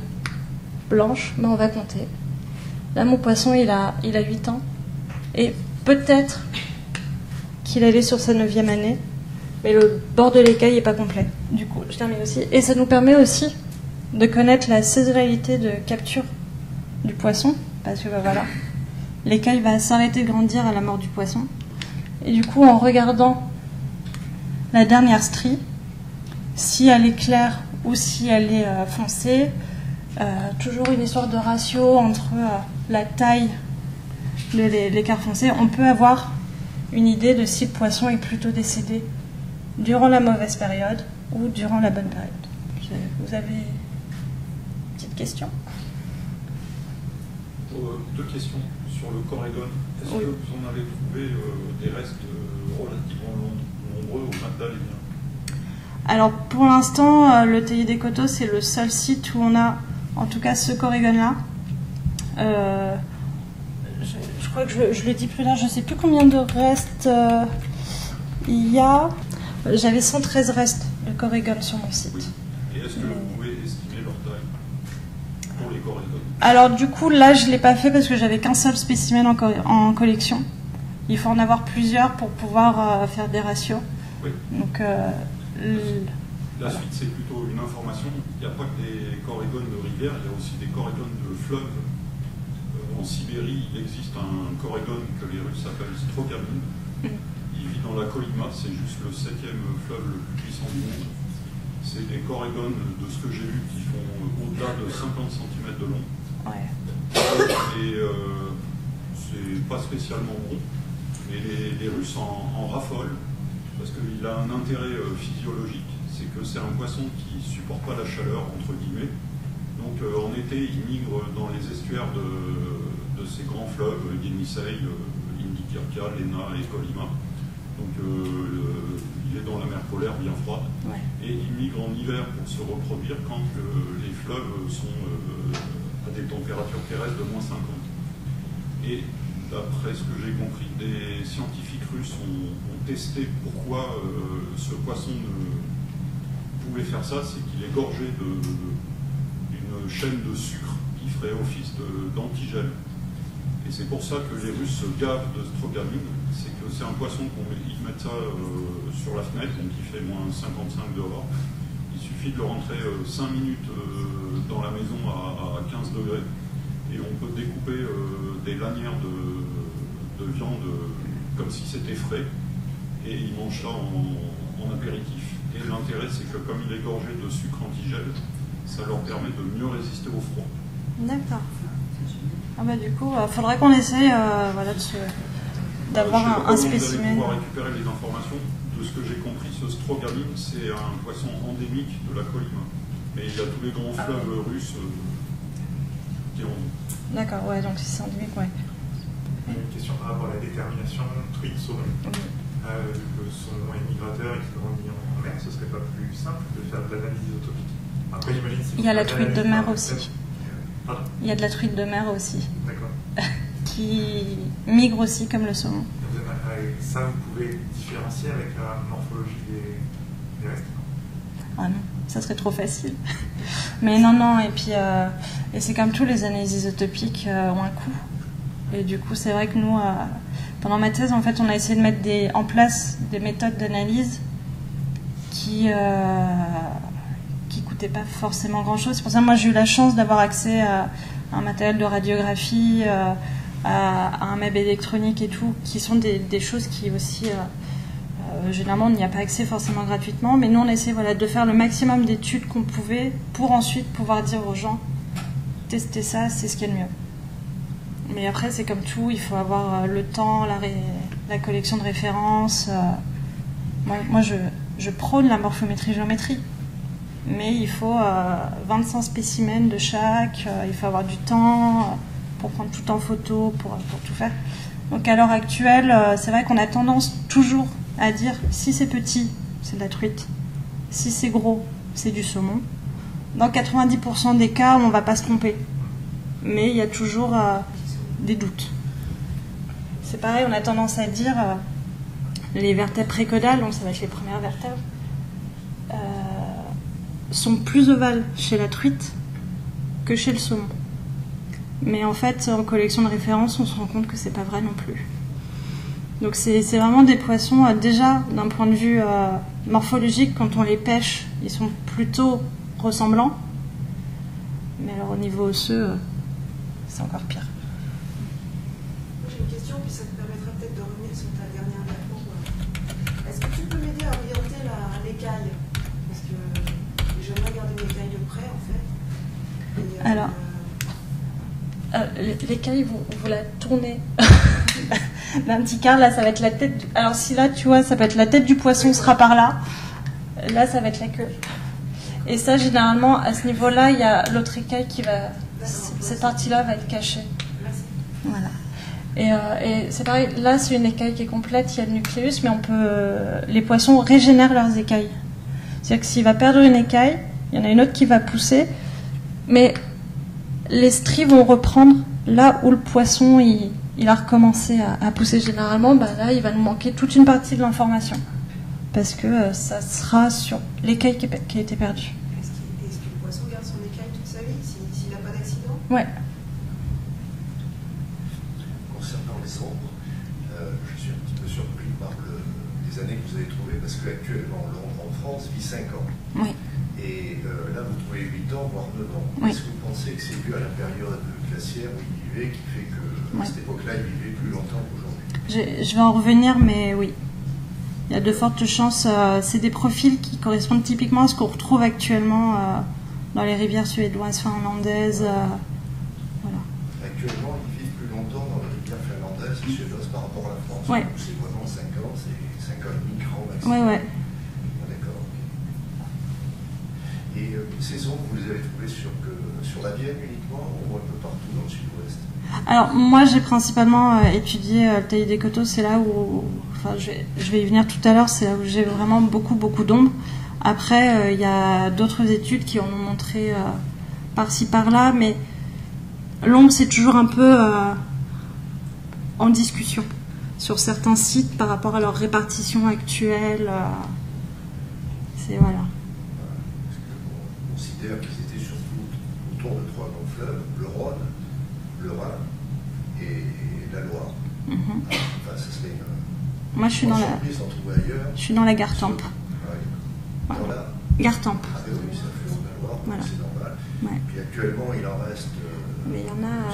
blanche, on va compter. Là, mon poisson, il a 8 ans. Et peut-être qu'il allait sur sa 9e année, mais le bord de l'écaille n'est pas complet. Du coup, je termine aussi. Et ça nous permet aussi de connaître la saisonnalité de capture du poisson, parce que voilà, l'écaille va s'arrêter de grandir à la mort du poisson. Et du coup, en regardant la dernière strie, si elle est claire ou si elle est foncée, toujours une histoire de ratio entre la taille de l'écart foncé, on peut avoir une idée de si le poisson est plutôt décédé durant la mauvaise période ou durant la bonne période. Vous avez une petite question ? Deux questions sur le corédone. Est-ce que vous en avez trouvé des restes relativement nombreux au Magdalena ? Alors pour l'instant, le Taillis des Coteaux, c'est le seul site où on a en tout cas ce corrigone-là. Je crois que je le dis plus là, je ne sais plus combien de restes il y a. J'avais 113 restes de corrigone sur mon site. Oui. Et est-ce que vous pouvez estimer leur taille pour les corrigones? Alors du coup, là, je ne l'ai pas fait parce que j'avais qu'un seul spécimen en collection. Il faut en avoir plusieurs pour pouvoir faire des ratios. Oui. Donc, la suite, c'est plutôt une information. Il n'y a pas que des corrigones de rivière, il y a aussi des corrigones de fleuve. En Sibérie, il existe un corrigone que les Russes appellent Strogamine. Il vit dans la Kolyma, c'est juste le 7e fleuve le plus puissant du monde. C'est des corrigones, de ce que j'ai vu, qui font au-delà de 50 cm de long. ouais. Et c'est pas spécialement bon. Et les Russes en raffolent, parce qu'il a un intérêt physiologique. C'est que c'est un poisson qui ne supporte pas la chaleur, entre guillemets. Donc en été, il migre dans les estuaires de ces grands fleuves, Yenisei, Indikirka, Lena et Kolyma. Donc il est dans la mer polaire bien froide. Ouais. Et il migre en hiver pour se reproduire quand les fleuves sont à des températures terrestres de -50. Et d'après ce que j'ai compris, des scientifiques russes ont testé pourquoi ce poisson pouvait faire ça. C'est qu'il est gorgé d'une chaîne de sucre qui ferait office d'antigel. Et c'est pour ça que les Russes se gavent de strogamine. C'est que c'est un poisson ils mettent ça sur la fenêtre, donc il fait -55 dehors. Il suffit de le rentrer 5 minutes dans la maison à 15 degrés. Et on peut découper des lanières de viande comme si c'était frais. Et ils mangent ça en apéritif. Et l'intérêt, c'est que comme il est gorgé de sucre antigel, ça leur permet de mieux résister au froid. D'accord. Ah bah du coup, faudrait qu'on essaye voilà, d'avoir un spécimen. Vous allez pouvoir récupérer les informations. De ce que j'ai compris, ce strogamine, c'est un poisson endémique de la Kolyma. Mais il y a tous les grands fleuves russes qui ont... D'accord, ouais, donc c'est endémique, ouais. Une question par rapport à la détermination truite-saumon. Oui. Le saumon est migrateur et qui grandit en mer, ce serait pas plus simple de faire de l'analyse isotopique? Après, j'imagine il y a la truite de mer aussi. Pardon? Il y a de la truite de mer aussi. D'accord. Qui migre aussi comme le saumon. Ça, vous pouvez différencier avec la morphologie des restes? Ah non, ça serait trop facile. Mais non, et puis et c'est comme tous les analyses isotopiques ont un coût. Et du coup, c'est vrai que nous, pendant ma thèse, en fait, on a essayé de mettre en place des méthodes d'analyse qui coûtaient pas forcément grand-chose. C'est pour ça que moi, j'ai eu la chance d'avoir accès à un matériel de radiographie, à un MEB électronique et tout, qui sont des choses qui aussi... généralement, on n'y a pas accès forcément gratuitement, mais nous, on essaie de faire le maximum d'études qu'on pouvait pour ensuite pouvoir dire aux gens, testez ça, c'est ce qu'il y a de mieux. Mais après, c'est comme tout, il faut avoir le temps, la collection de références. Moi je prône la morphométrie-géométrie, mais il faut 25 spécimens de chaque, il faut avoir du temps pour prendre tout en photo, pour tout faire. Donc à l'heure actuelle, c'est vrai qu'on a tendance toujours à dire si c'est petit, c'est de la truite, si c'est gros, c'est du saumon. Dans 90% des cas, on ne va pas se tromper, mais il y a toujours des doutes. C'est pareil, on a tendance à dire les vertèbres précaudales, donc ça va être les premières vertèbres, sont plus ovales chez la truite que chez le saumon. Mais en fait, en collection de référence, on se rend compte que c'est pas vrai non plus. Donc c'est vraiment des poissons, déjà d'un point de vue morphologique, quand on les pêche, ils sont plutôt ressemblants. Mais alors au niveau osseux, c'est encore pire. J'ai une question, puis ça te permettra peut-être de revenir sur ta dernière réponse. Est-ce que tu peux m'aider à orienter l'écaille? Parce que j'aimerais garder l'écaille de près, en fait. Et, alors, l'écaille, vous la tournez d'un petit quart, là ça va être la tête. Alors si là, tu vois, ça peut être la tête du poisson sera par là. Là, ça va être la queue. Et ça, généralement, à ce niveau-là, il y a l'autre écaille qui va... Cette partie-là va être cachée. Merci. Voilà. Et c'est pareil, là, c'est une écaille qui est complète, il y a le nucléus, mais les poissons régénèrent leurs écailles. C'est-à-dire que s'il va perdre une écaille, il y en a une autre qui va pousser, mais les stries vont reprendre là où le poisson il a recommencé à pousser généralement. Là, il va nous manquer toute une partie de l'information, parce que ça sera sur l'écaille qui a été perdue. Est-ce que le poisson garde son écaille toute sa vie s'il n'a pas d'accident? Ouais. Concernant les ombres, je suis un petit peu surpris par les années que vous avez trouvées, parce qu'actuellement, l'ombre en France vit 5 ans. Oui. Et là, vous trouvez 8 ans, voire 9 ans. Oui. Est-ce que vous pensez que c'est dû à la période glaciaire où il vivait, qui fait que à cette époque-là, il vivait plus longtemps qu'aujourd'hui? Je vais en revenir, mais oui. Il y a de fortes chances. C'est des profils qui correspondent typiquement à ce qu'on retrouve actuellement dans les rivières suédoises, finlandaises. Voilà. Actuellement, ils vivent plus longtemps dans les rivières finlandaises et suédoises par rapport à la France. Ouais. C'est vraiment 5 ans, c'est 5 ans et demi grand maximum. Ouais, ouais. D'accord. Et ces ombres, vous les avez trouvées sur la Vienne uniquement ou un peu partout dans le sud-ouest? Alors, moi, j'ai principalement étudié le taillis des coteaux. C'est là où, enfin, je vais y venir tout à l'heure, c'est là où j'ai vraiment beaucoup d'ombres. Après, il y a d'autres études qui en ont montré par-ci, par-là, mais l'ombre, c'est toujours un peu en discussion sur certains sites par rapport à leur répartition actuelle. C'est voilà. Parce qu'on considère qu'ils étaient surtout autour de 3 grands fleuves, le Rhône, le Rhin et la Loire. Enfin, ça serait Moi, je suis dans surprise d'en trouver ailleurs. Je suis dans la Gartempe. Ouais. Dans la Gartempe. Ah oui, c'est un fleuve de la Loire, Voilà. c'est normal. Ouais. Puis actuellement, il en reste. Mais il y en a.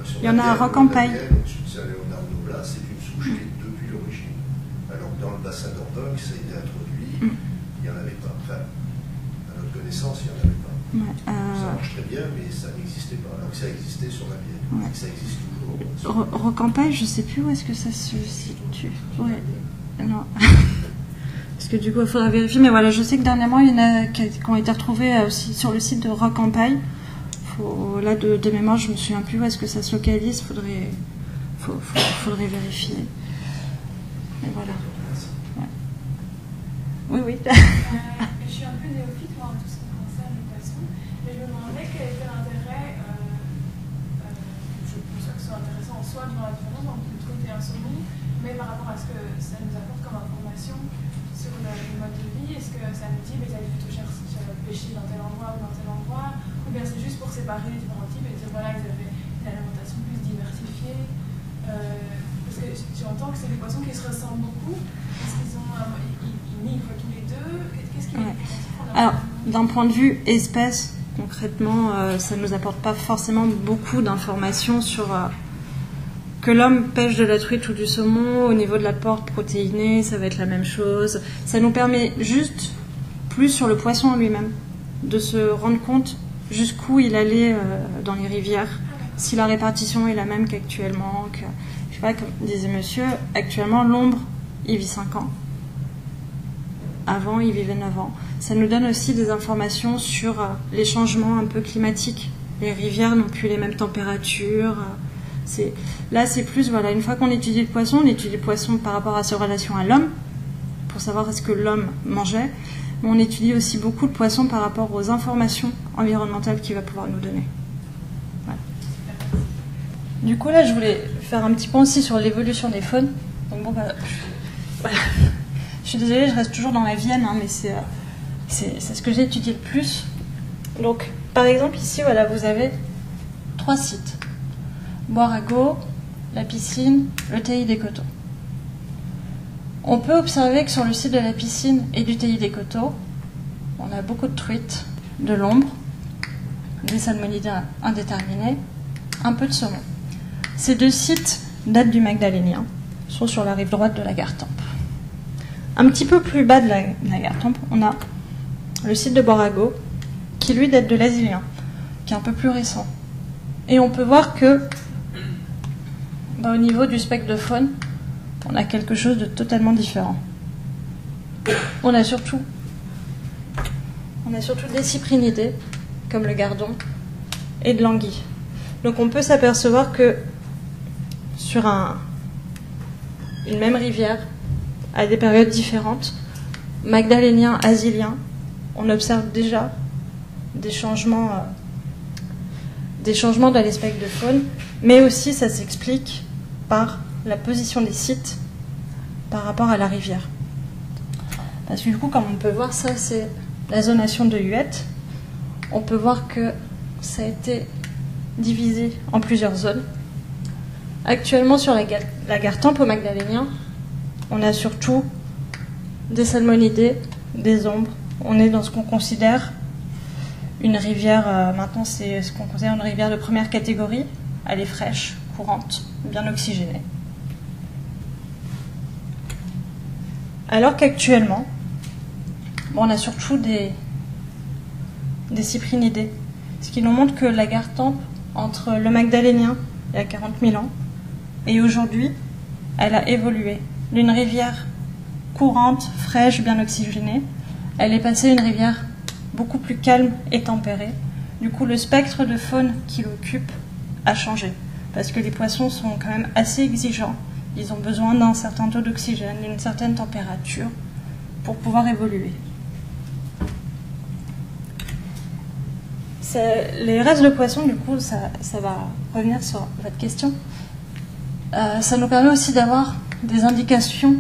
Sur Il y en a à Rocampaille. Au-dessus de Saint-Léonard-de-Blas, c'est une souche qui est depuis l'origine. Alors que dans le bassin d'Ordogne, ça a été introduit, il n'y en avait pas. Enfin, à notre connaissance, il n'y en avait pas. Ça marche très bien, mais ça n'existait pas. Alors que ça existait sur la Vienne. Ouais. Et que ça existe toujours. Rocampaille, je sais plus où est-ce que ça se situe. Ouais. Non. Parce que du coup, il faudra vérifier. Mais voilà, je sais que dernièrement, il y en a qui ont été retrouvés aussi sur le site de Rocampaille. Là, de mémoire, je me souviens plus où est-ce que ça se localise. Faudrait vérifier. Mais voilà. Ouais. Oui, oui. Je suis un peu néophyte moi, en tout ce qui concerne les poissons, mais je me demandais quel était l'intérêt, je pense que ce soit intéressant en soi de voir la différence entre le truc et un saumon, mais par rapport à ce que ça nous apporte comme information sur le mode de vie. Est-ce que ça nous dit mais ça allait plutôt pêcher dans tel endroit ou dans tel endroit, ou bien c'est juste pour séparer les différents types et dire voilà, ils avaient une alimentation plus diversifiée, parce que j'entends que c'est des poissons qui se ressemblent beaucoup, parce qu'ils migrent tous les deux. Qu'est-ce qui est Alors, d'un point de vue espèce, concrètement, ça ne nous apporte pas forcément beaucoup d'informations sur que l'homme pêche de la truite ou du saumon. Au niveau de l'apport protéiné, ça va être la même chose. Ça nous permet juste, plus sur le poisson en lui-même, de se rendre compte jusqu'où il allait dans les rivières, si la répartition est la même qu'actuellement. Je sais pas, comme disait monsieur, actuellement, l'ombre, il vit 5 ans. Avant, il vivait 9 ans. Ça nous donne aussi des informations sur les changements un peu climatiques. Les rivières n'ont plus les mêmes températures. Là, c'est plus, voilà, une fois qu'on étudie le poisson, on étudie le poisson par rapport à sa relation à l'homme, pour savoir est-ce que l'homme mangeait. Mais on étudie aussi beaucoup le poisson par rapport aux informations environnementales qu'il va pouvoir nous donner. Voilà. Du coup, là, je voulais faire un petit point aussi sur l'évolution des faunes. Donc, bon, voilà. Je suis désolée, je reste toujours dans la Vienne, hein, mais c'est ce que j'ai étudié le plus. Donc, par exemple, ici, voilà, vous avez 3 sites. Boirago, la piscine, le taillis des coteaux. On peut observer que sur le site de la piscine et du taillis des coteaux, on a beaucoup de truites, de l'ombre, des salmonidés indéterminés, un peu de saumon. Ces 2 sites datent du Magdalénien, sont sur la rive droite de la Gartempe. Un petit peu plus bas de la Gartempe, on a le site de Boirago, qui lui date de l'Asilien, qui est un peu plus récent. Et on peut voir que, au niveau du spectre de faune, on a quelque chose de totalement différent. On a surtout des cyprinidés, comme le gardon, et de l'anguille. Donc on peut s'apercevoir que sur une même rivière, à des périodes différentes, magdalénien, asilien, on observe déjà des changements dans les spectres de faune, mais aussi ça s'explique par la position des sites par rapport à la rivière. Parce que du coup, comme on peut voir, ça c'est la zonation de Huette. On peut voir que ça a été divisé en plusieurs zones. Actuellement, sur la Gartempe au Magdalénien, on a surtout des salmonidés, des ombres. On est dans ce qu'on considère une rivière, maintenant c'est ce qu'on considère une rivière de première catégorie. Elle est fraîche, courante, bien oxygénée. Alors qu'actuellement, on a surtout des cyprinidés. Ce qui nous montre que la Gartempe, entre le Magdalénien, il y a 40 000 ans, et aujourd'hui, elle a évolué. D'une rivière courante, fraîche, bien oxygénée, elle est passée à une rivière beaucoup plus calme et tempérée. Du coup, le spectre de faune qui l'occupe a changé, parce que les poissons sont quand même assez exigeants. Ils ont besoin d'un certain taux d'oxygène, d'une certaine température pour pouvoir évoluer. Les restes de poissons, du coup, ça va revenir sur votre question. Ça nous permet aussi d'avoir des indications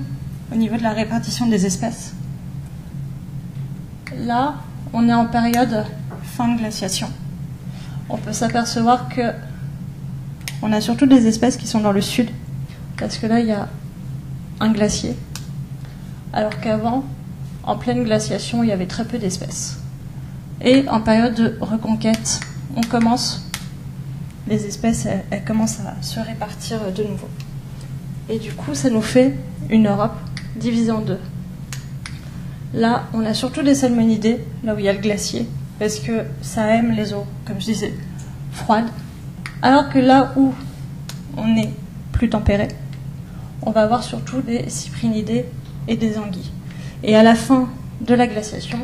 au niveau de la répartition des espèces. Là, on est en période fin de glaciation. On peut s'apercevoir que on a surtout des espèces qui sont dans le sud, parce que là, il y a un glacier, alors qu'avant, en pleine glaciation, il y avait très peu d'espèces. Et en période de reconquête, les espèces, elles commencent à se répartir de nouveau. Et du coup, ça nous fait une Europe divisée en deux. Là, on a surtout des salmonidés, là où il y a le glacier, parce que ça aime les eaux, comme je disais, froides. Alors que là où on est plus tempéré, on va avoir surtout des cyprinidés et des anguilles. Et à la fin de la glaciation,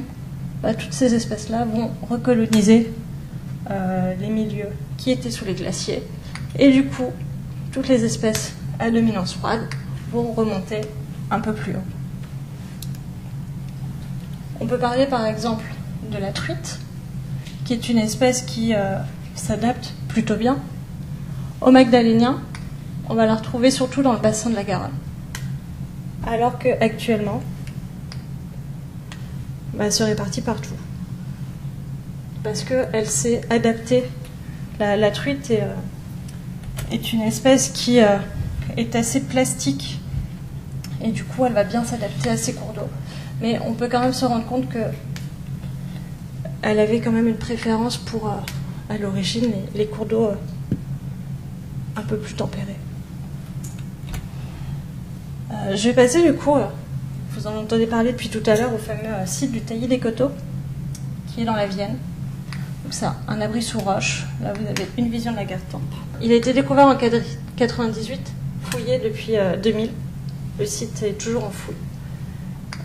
toutes ces espèces-là vont recoloniser les milieux qui étaient sous les glaciers. Et du coup, toutes les espèces à dominance froide vont remonter un peu plus haut. On peut parler par exemple de la truite, qui est une espèce qui s'adapte plutôt bien. Au Magdalénien, on va la retrouver surtout dans le bassin de la Garonne. Alors qu'actuellement, elle se répartit partout. Parce qu'elle s'est adaptée. La truite est une espèce qui est assez plastique. Et du coup, elle va bien s'adapter à ses cours d'eau. Mais on peut quand même se rendre compte qu'elle avait quand même une préférence pour, à l'origine, les cours d'eau un peu plus tempérés. Je vais passer du coup, vous en entendez parler depuis tout à l'heure, au fameux site du Taillis des Coteaux, qui est dans la Vienne. Donc c'est un abri sous roche. Là, vous avez une vision de la Gartempe. Il a été découvert en 1998, fouillé depuis 2000. Le site est toujours en fouille.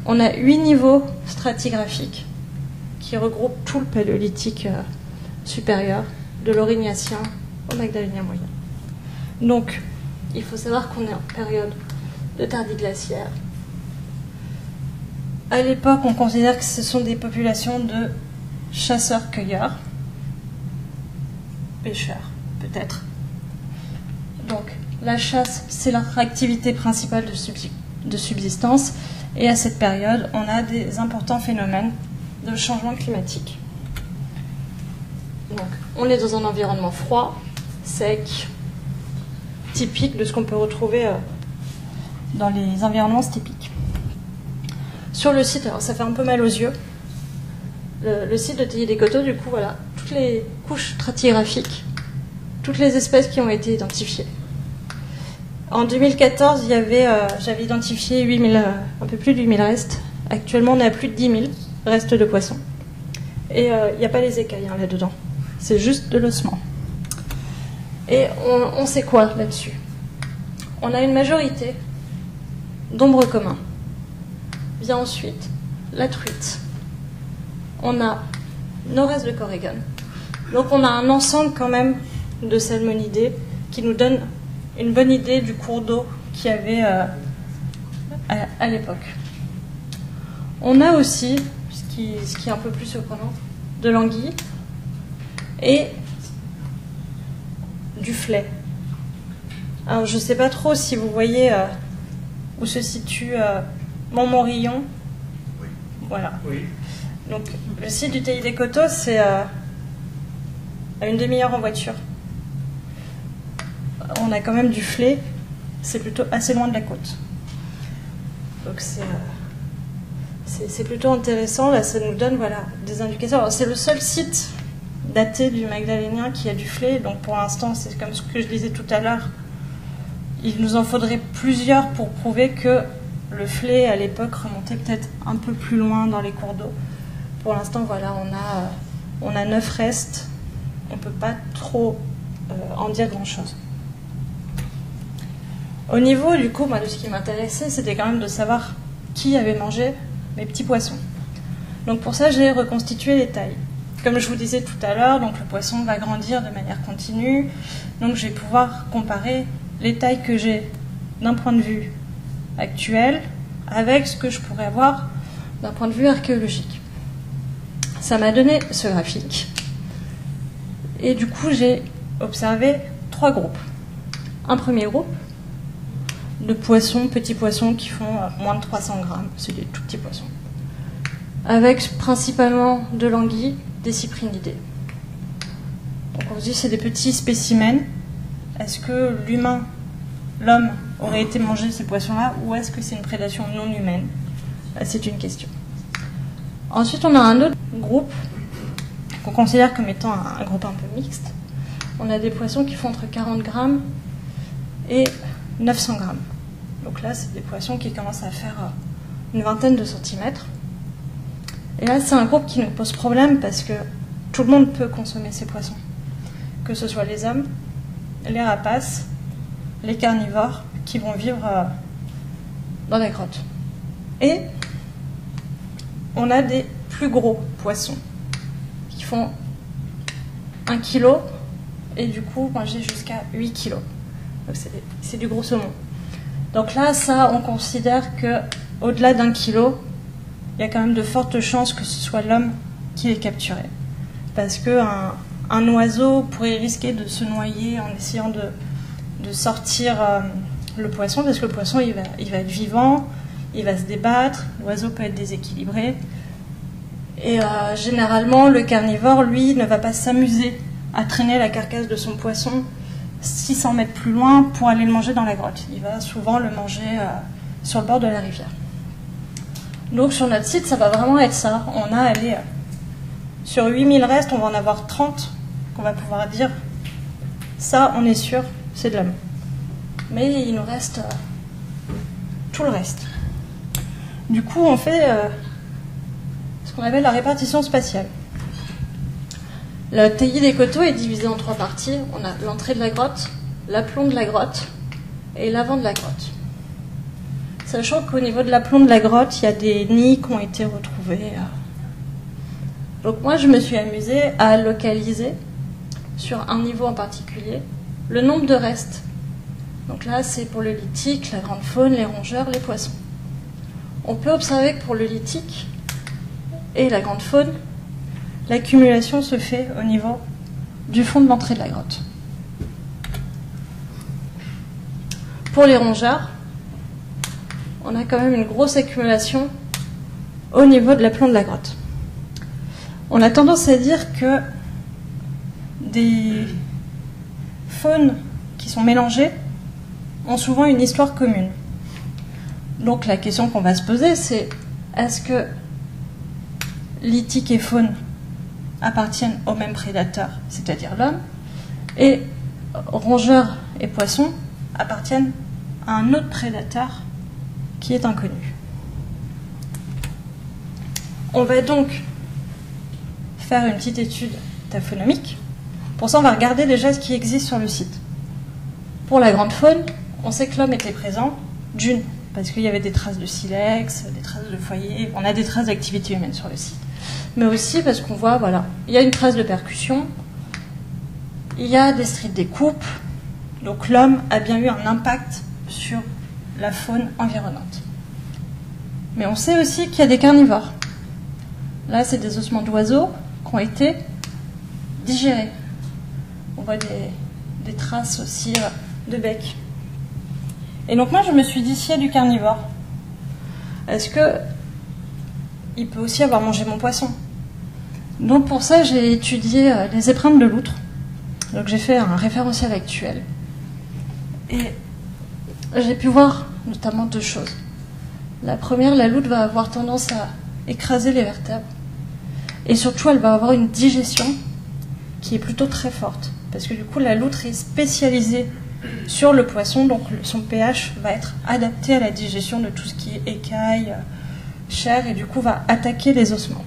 On a 8 niveaux stratigraphiques qui regroupent tout le paléolithique supérieur, de l'Aurignacien au Magdalénien moyen. Donc, il faut savoir qu'on est en période de tardiglaciaire. À l'époque, on considère que ce sont des populations de chasseurs-cueilleurs, pêcheurs, peut-être. Donc, la chasse, c'est leur activité principale de subsistance. Et à cette période, on a des importants phénomènes de changement climatique. Donc, on est dans un environnement froid, sec, typique de ce qu'on peut retrouver dans les environnements typiques. Sur le site, alors ça fait un peu mal aux yeux, le site de Taillis des Coteaux, du coup, voilà, toutes les couches stratigraphiques, toutes les espèces qui ont été identifiées. En 2014, j'avais identifié 8000, un peu plus de 8000 restes. Actuellement, on est à plus de 10 000 restes de poissons. Et il n'y a pas les écailles là-dedans. C'est juste de l'ossement. Et on sait quoi là-dessus? On a une majorité d'ombres communs. Vient ensuite la truite. On a nos restes de Corrigan. Donc on a un ensemble quand même de salmonidés qui nous donne une bonne idée du cours d'eau qu'il y avait à l'époque. On a aussi ce qui est un peu plus surprenant, de l'anguille et du flait. Alors je ne sais pas trop si vous voyez où se situe Montmorillon. Oui. Voilà. Oui. Donc le site du Taillis des Coteaux, c'est à une demi-heure en voiture. On a quand même du flait, c'est plutôt assez loin de la côte. Donc c'est plutôt intéressant. Là, ça nous donne voilà, des indicateurs. C'est le seul site daté du Magdalénien qui a du flait. Donc pour l'instant, c'est comme ce que je disais tout à l'heure. Il nous en faudrait plusieurs pour prouver que le flait, à l'époque, remontait peut-être un peu plus loin dans les cours d'eau. Pour l'instant, voilà, on a 9 restes. On ne peut pas trop en dire grand-chose. Au niveau, du coup, moi, de ce qui m'intéressait, c'était quand même de savoir qui avait mangé mes petits poissons. Donc pour ça, j'ai reconstitué les tailles. Comme je vous disais tout à l'heure, donc le poisson va grandir de manière continue. Donc je vais pouvoir comparer les tailles que j'ai d'un point de vue actuel avec ce que je pourrais avoir d'un point de vue archéologique. Ça m'a donné ce graphique. Et du coup, j'ai observé 3 groupes. Un premier groupe de poissons, petits poissons qui font moins de 300 grammes. C'est des tout petits poissons. Avec principalement de l'anguille, des cyprinidés. Donc on se dit c'est des petits spécimens. Est-ce que l'homme aurait été manger ces poissons-là ou est-ce que c'est une prédation non humaine? C'est une question. Ensuite, on a un autre groupe qu'on considère comme étant un groupe un peu mixte. On a des poissons qui font entre 40 grammes et 900 grammes. Donc là, c'est des poissons qui commencent à faire une vingtaine de centimètres. Et là, c'est un groupe qui nous pose problème parce que tout le monde peut consommer ces poissons. Que ce soit les hommes, les rapaces, les carnivores qui vont vivre dans les grottes. Et on a des plus gros poissons qui font 1 kg et du coup manger jusqu'à 8 kg. Donc c'est du gros saumon. Donc là, ça, on considère qu'au-delà d'1 kilo, il y a quand même de fortes chances que ce soit l'homme qui l'ait capturé. Parce qu'un oiseau pourrait risquer de se noyer en essayant de sortir le poisson, parce que le poisson, il va être vivant, il va se débattre, l'oiseau peut être déséquilibré. Et généralement, le carnivore, lui, ne va pas s'amuser à traîner la carcasse de son poisson 600 mètres plus loin pour aller le manger dans la grotte. Il va souvent le manger sur le bord de la rivière. Donc sur notre site, ça va vraiment être ça. On a allé sur 8000 restes, on va en avoir 30 qu'on va pouvoir dire ça, on est sûr, c'est de l'homme. Mais il nous reste tout le reste. Du coup, on fait ce qu'on appelle la répartition spatiale. Le Taillis des Coteaux est divisé en 3 parties. On a l'entrée de la grotte, l'aplomb de la grotte et l'avant de la grotte. Sachant qu'au niveau de l'aplomb de la grotte, il y a des nids qui ont été retrouvés. Donc moi, je me suis amusée à localiser sur un niveau en particulier le nombre de restes. Donc là, c'est pour le lithique, la grande faune, les rongeurs, les poissons. On peut observer que pour le lithique et la grande faune, l'accumulation se fait au niveau du fond de l'entrée de la grotte. Pour les rongeurs, on a quand même une grosse accumulation au niveau de l'aplomb de la grotte. On a tendance à dire que des faunes qui sont mélangées ont souvent une histoire commune. Donc la question qu'on va se poser, c'est est-ce que lithique et faune appartiennent au même prédateur, c'est-à-dire l'homme, et rongeurs et poissons appartiennent à un autre prédateur qui est inconnu. On va donc faire une petite étude taphonomique. Pour ça, on va regarder déjà ce qui existe sur le site. Pour la grande faune, on sait que l'homme était présent, d'une, parce qu'il y avait des traces de silex, des traces de foyer, on a des traces d'activité humaine sur le site. Mais aussi parce qu'on voit, voilà, il y a une trace de percussion, il y a des strides découpes, donc l'homme a bien eu un impact sur la faune environnante. Mais on sait aussi qu'il y a des carnivores. Là, c'est des ossements d'oiseaux qui ont été digérés. On voit des traces aussi de bec. Et donc moi, je me suis dit, s'il y a du carnivore, est-ce que il peut aussi avoir mangé mon poisson? Donc pour ça, j'ai étudié les épreintes de loutre. Donc j'ai fait un référentiel actuel. Et j'ai pu voir notamment 2 choses. La première, la loutre va avoir tendance à écraser les vertèbres. Et surtout, elle va avoir une digestion qui est plutôt très forte. Parce que du coup, la loutre est spécialisée sur le poisson, donc son pH va être adapté à la digestion de tout ce qui est écailles, chair, et du coup va attaquer les ossements.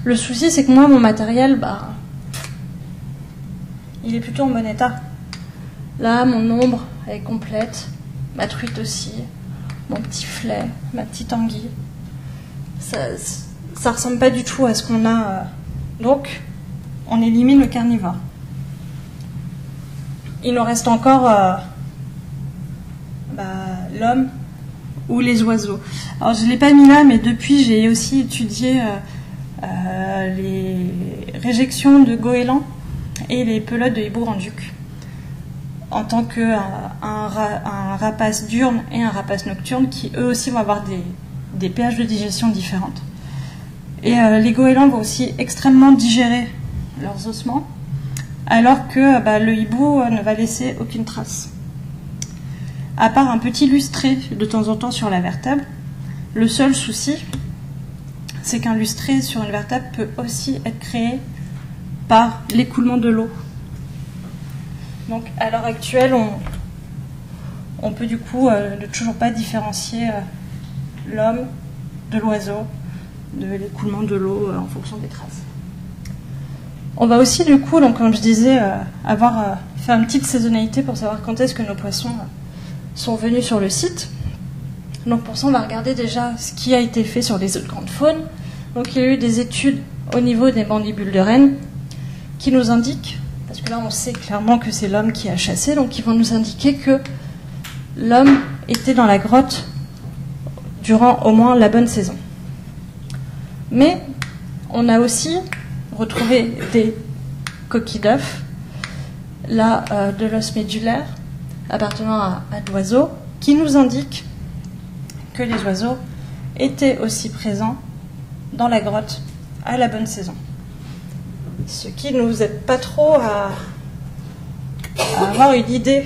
Le souci, c'est que moi, mon matériel, il est plutôt en bon état. Là, mon ombre, elle est complète, ma truite aussi, mon petit filet, ma petite anguille. Ça ressemble pas du tout à ce qu'on a. Donc, on élimine le carnivore. Il nous reste encore l'homme ou les oiseaux. Alors, je ne l'ai pas mis là, mais depuis, j'ai aussi étudié les réjections de goélands et les pelotes de hibou grand-duc en tant qu'un rapace diurne et un rapace nocturne qui, eux aussi, vont avoir des pH de digestion différentes. Et les goélands vont aussi extrêmement digérer leurs ossements, alors que le hibou ne va laisser aucune trace. À part un petit lustré de temps en temps sur la vertèbre, le seul souci, c'est qu'un lustré sur une vertèbre peut aussi être créé par l'écoulement de l'eau. Donc à l'heure actuelle, on peut du coup ne toujours pas différencier l'homme de l'oiseau, de l'écoulement de l'eau en fonction des traces. On va aussi du coup, donc, comme je disais, faire une petite saisonnalité pour savoir quand est-ce que nos poissons sont venus sur le site. Donc pour ça, on va regarder déjà ce qui a été fait sur les autres grandes faunes. Donc il y a eu des études au niveau des mandibules de renne qui nous indiquent, parce que là on sait clairement que c'est l'homme qui a chassé, donc ils vont nous indiquer que l'homme était dans la grotte durant au moins la bonne saison. Mais on a aussi retrouvé des coquilles d'œufs, là de l'os médulaire appartenant à l'oiseau, qui nous indique que les oiseaux étaient aussi présents dans la grotte à la bonne saison. Ce qui ne nous aide pas trop à avoir une idée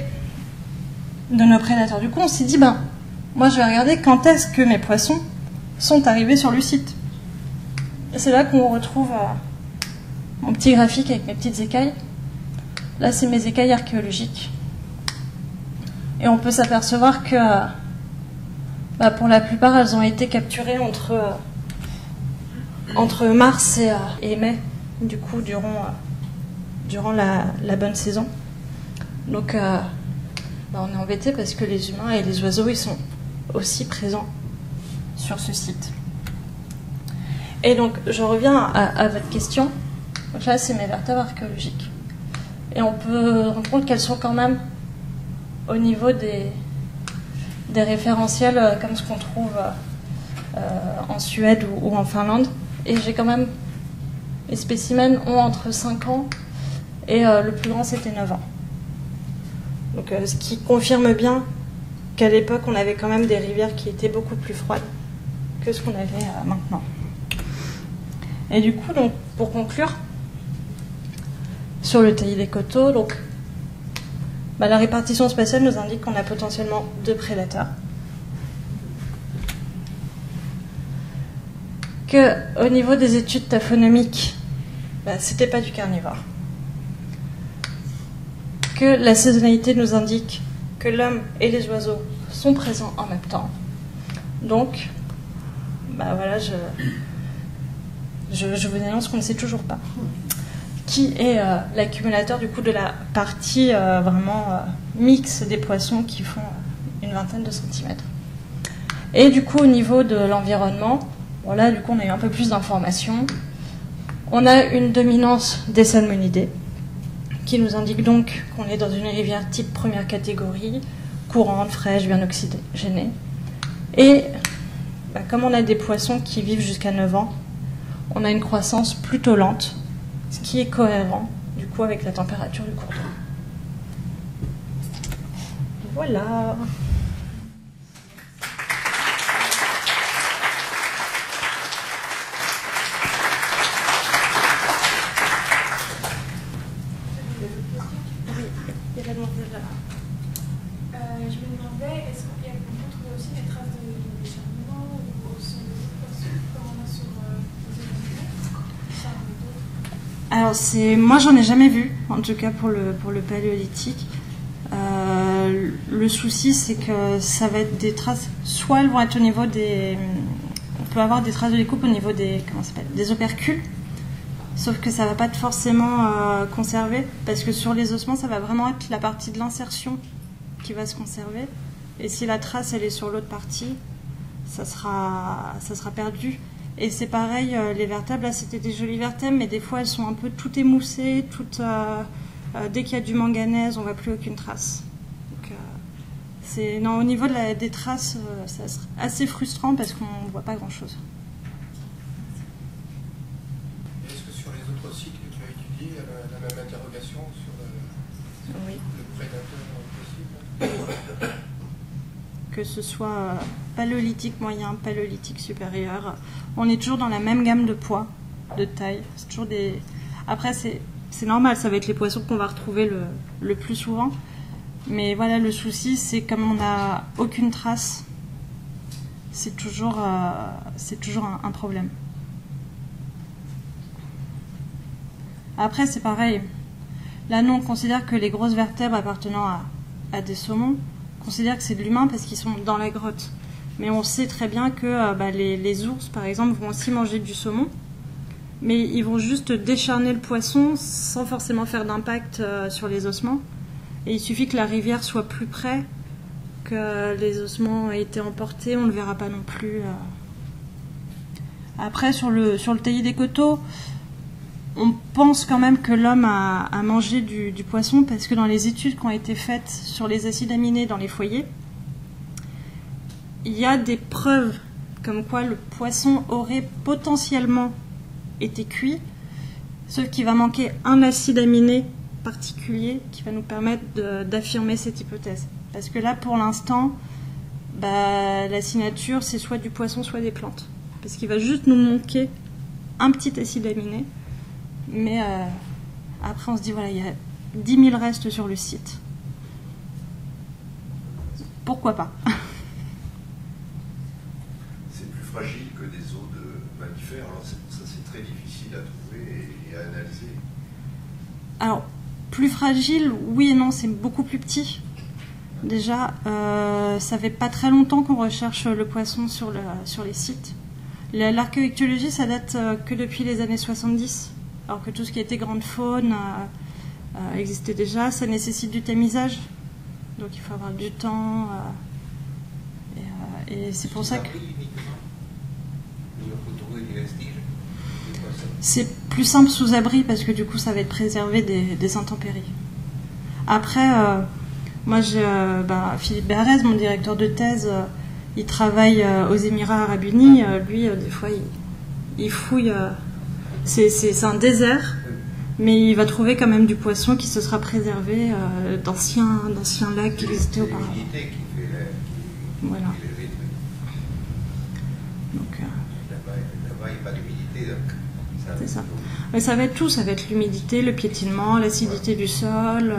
de nos prédateurs. Du coup, on s'est dit, moi je vais regarder quand est-ce que mes poissons sont arrivés sur le site. Et c'est là qu'on retrouve mon petit graphique avec mes petites écailles. Là, c'est mes écailles archéologiques. Et on peut s'apercevoir que pour la plupart, elles ont été capturées entre mars et mai, du coup, durant la bonne saison. Donc, on est embêté parce que les humains et les oiseaux, ils sont aussi présents sur ce site. Et donc, je reviens à votre question. Donc là, c'est mes vertèbres archéologiques. Et on peut rendre compte qu'elles sont quand même au niveau des référentiels comme ce qu'on trouve en Suède ou en Finlande. Et j'ai quand même... Les spécimens ont entre 5 ans et le plus grand, c'était 9 ans. Donc, ce qui confirme bien qu'à l'époque, on avait quand même des rivières qui étaient beaucoup plus froides que ce qu'on avait maintenant. Et du coup, donc, pour conclure, sur le taillis des coteaux, donc, la répartition spatiale nous indique qu'on a potentiellement 2 prédateurs. Qu'au niveau des études taphonomiques, c'était pas du carnivore. Que la saisonnalité nous indique que l'homme et les oiseaux sont présents en même temps. Donc, voilà, je vous annonce qu'on ne sait toujours pas qui est l'accumulateur du coup de la partie vraiment mixte des poissons qui font une vingtaine de centimètres. Et du coup, au niveau de l'environnement, là, du coup, on a eu un peu plus d'informations. On a une dominance des salmonidés, qui nous indique donc qu'on est dans une rivière type première catégorie, courante, fraîche, bien oxygénée. Et comme on a des poissons qui vivent jusqu'à 9 ans, on a une croissance plutôt lente, ce qui est cohérent du coup avec la température du cours d'eau. Voilà. Je me demandais, est-ce qu'on peut trouver aussi des traces de décharnement ou au son des autres poissons, comme on a sur les Alors moi j'en ai jamais vu, en tout cas pour le paléolithique. Le souci c'est que ça va être des traces, soit elles vont être au niveau des, on peut avoir des traces de découpe au niveau des, des opercules, sauf que ça va pas être forcément conservé, parce que sur les ossements ça va vraiment être la partie de l'insertion qui va se conserver, et si la trace elle est sur l'autre partie, ça sera perdu. Et c'est pareil, les vertèbres, là c'était des jolies vertèbres, mais des fois elles sont un peu toutes émoussées, dès qu'il y a du manganèse, on ne voit plus aucune trace. Donc, non, au niveau des traces, c'est assez frustrant parce qu'on ne voit pas grand-chose. Est-ce que sur les autres sites que tu as étudiés, la même interrogation sur oui. le prédateur possible? Que ce soit paléolithique moyen, paléolithique supérieur, on est toujours dans la même gamme de poids, de taille. C'est toujours des. Après, c'est normal, ça va être les poissons qu'on va retrouver le plus souvent. Mais voilà, le souci, c'est comme on n'a aucune trace, c'est toujours un problème. Après, c'est pareil. Là, nous, on considère que les grosses vertèbres appartenant à des saumons, on considère que c'est de l'humain parce qu'ils sont dans la grotte. Mais on sait très bien que les ours, par exemple, vont aussi manger du saumon. Mais ils vont juste décharner le poisson sans forcément faire d'impact sur les ossements. Et il suffit que la rivière soit plus près, que les ossements aient été emportés, on ne le verra pas non plus. Après, sur le taillis des coteaux, on pense quand même que l'homme a mangé du poisson, parce que dans les études qui ont été faites sur les acides aminés dans les foyers, il y a des preuves comme quoi le poisson aurait potentiellement été cuit, sauf qu'il va manquer un acide aminé particulier qui va nous permettre d'affirmer cette hypothèse. Parce que là, pour l'instant, la signature, c'est soit du poisson, soit des plantes. Parce qu'il va juste nous manquer un petit acide aminé. Mais après, on se dit, voilà, il y a 10 000 restes sur le site. Pourquoi pas? C'est plus fragile que des os de mammifères, alors ça c'est très difficile à trouver et à analyser. Alors, plus fragile, oui et non, c'est beaucoup plus petit. Déjà, ça fait pas très longtemps qu'on recherche le poisson sur les sites. L'archéoïchtyologie, ça date que depuis les années 70. Alors que tout ce qui était grande faune existait déjà, ça nécessite du tamisage, donc il faut avoir du temps, et c'est pour ça que c'est plus simple sous abri, parce que du coup ça va être préservé des intempéries. Après, moi j'ai Philippe Bérez, mon directeur de thèse, il travaille aux Émirats Arabes Unis, lui des fois il fouille. C'est un désert, mais il va trouver quand même du poisson qui se sera préservé d'anciens lacs qui existaient auparavant. Voilà. Donc, là-bas, il n'y a pas d'humidité, donc c'est ça. Mais ça va être tout, ça va être l'humidité, le piétinement, l'acidité du sol.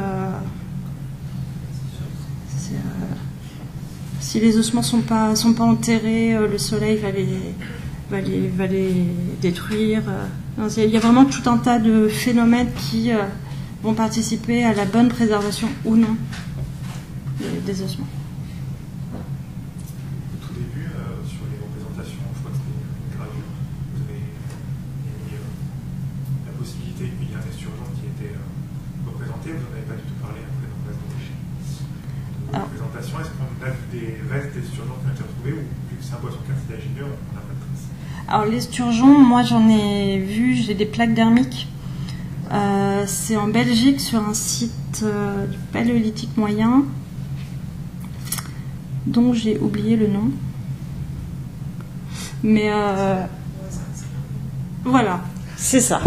Si les ossements sont pas enterrés, le soleil va les détruire. Il y a vraiment tout un tas de phénomènes qui vont participer à la bonne préservation ou non des ossements. Au tout début, sur les représentations, je crois que c'était une gravure, vous avez mis la possibilité qu'il y ait un esturgeon qui était représenté, vous n'en avez pas du tout parlé après dans le reste de représentation. Est-ce qu'on a des restes d'esturgeons qui ont été retrouvés, ou vu que c'est un poisson cartilagineux, on n'a pas de traces? Alors l'esturgeon, moi j'en ai vu, j'ai des plaques dermiques. C'est en Belgique sur un site du paléolithique moyen, dont j'ai oublié le nom. Mais Voilà, c'est ça.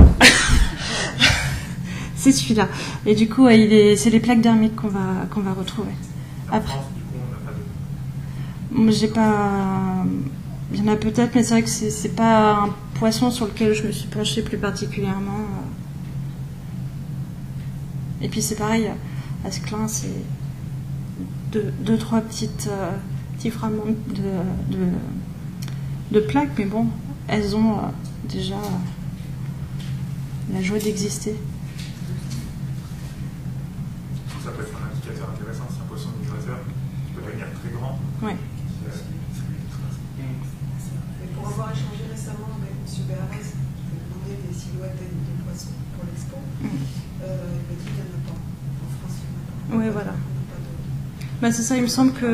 C'est celui-là. Et du coup, c'est les plaques dermiques qu'on va retrouver. Après, France, du coup, on n'a pas de... j'ai pas... Il y en a peut-être, mais c'est vrai que c'est pas un poisson sur lequel je me suis penchée plus particulièrement. Et puis c'est pareil, à Asclin, c'est deux, trois petits fragments de plaques, mais bon, elles ont déjà la joie d'exister. Ça peut être un indicateur intéressant, c'est un poisson migrateur qui peut devenir très grand. Ouais. Et pour avoir échangé récemment avec M. Béarès, qui m'a demandé des silhouettes de poissons pour l'expo, il m'a dit qu'il n'y en a pas. En France, il n'y en a pas. Oui, voilà. Bah, c'est ça, il me semble que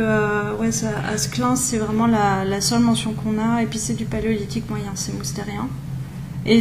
Asclin, c'est vraiment la seule mention qu'on a. Et puis c'est du paléolithique moyen, c'est moustérien.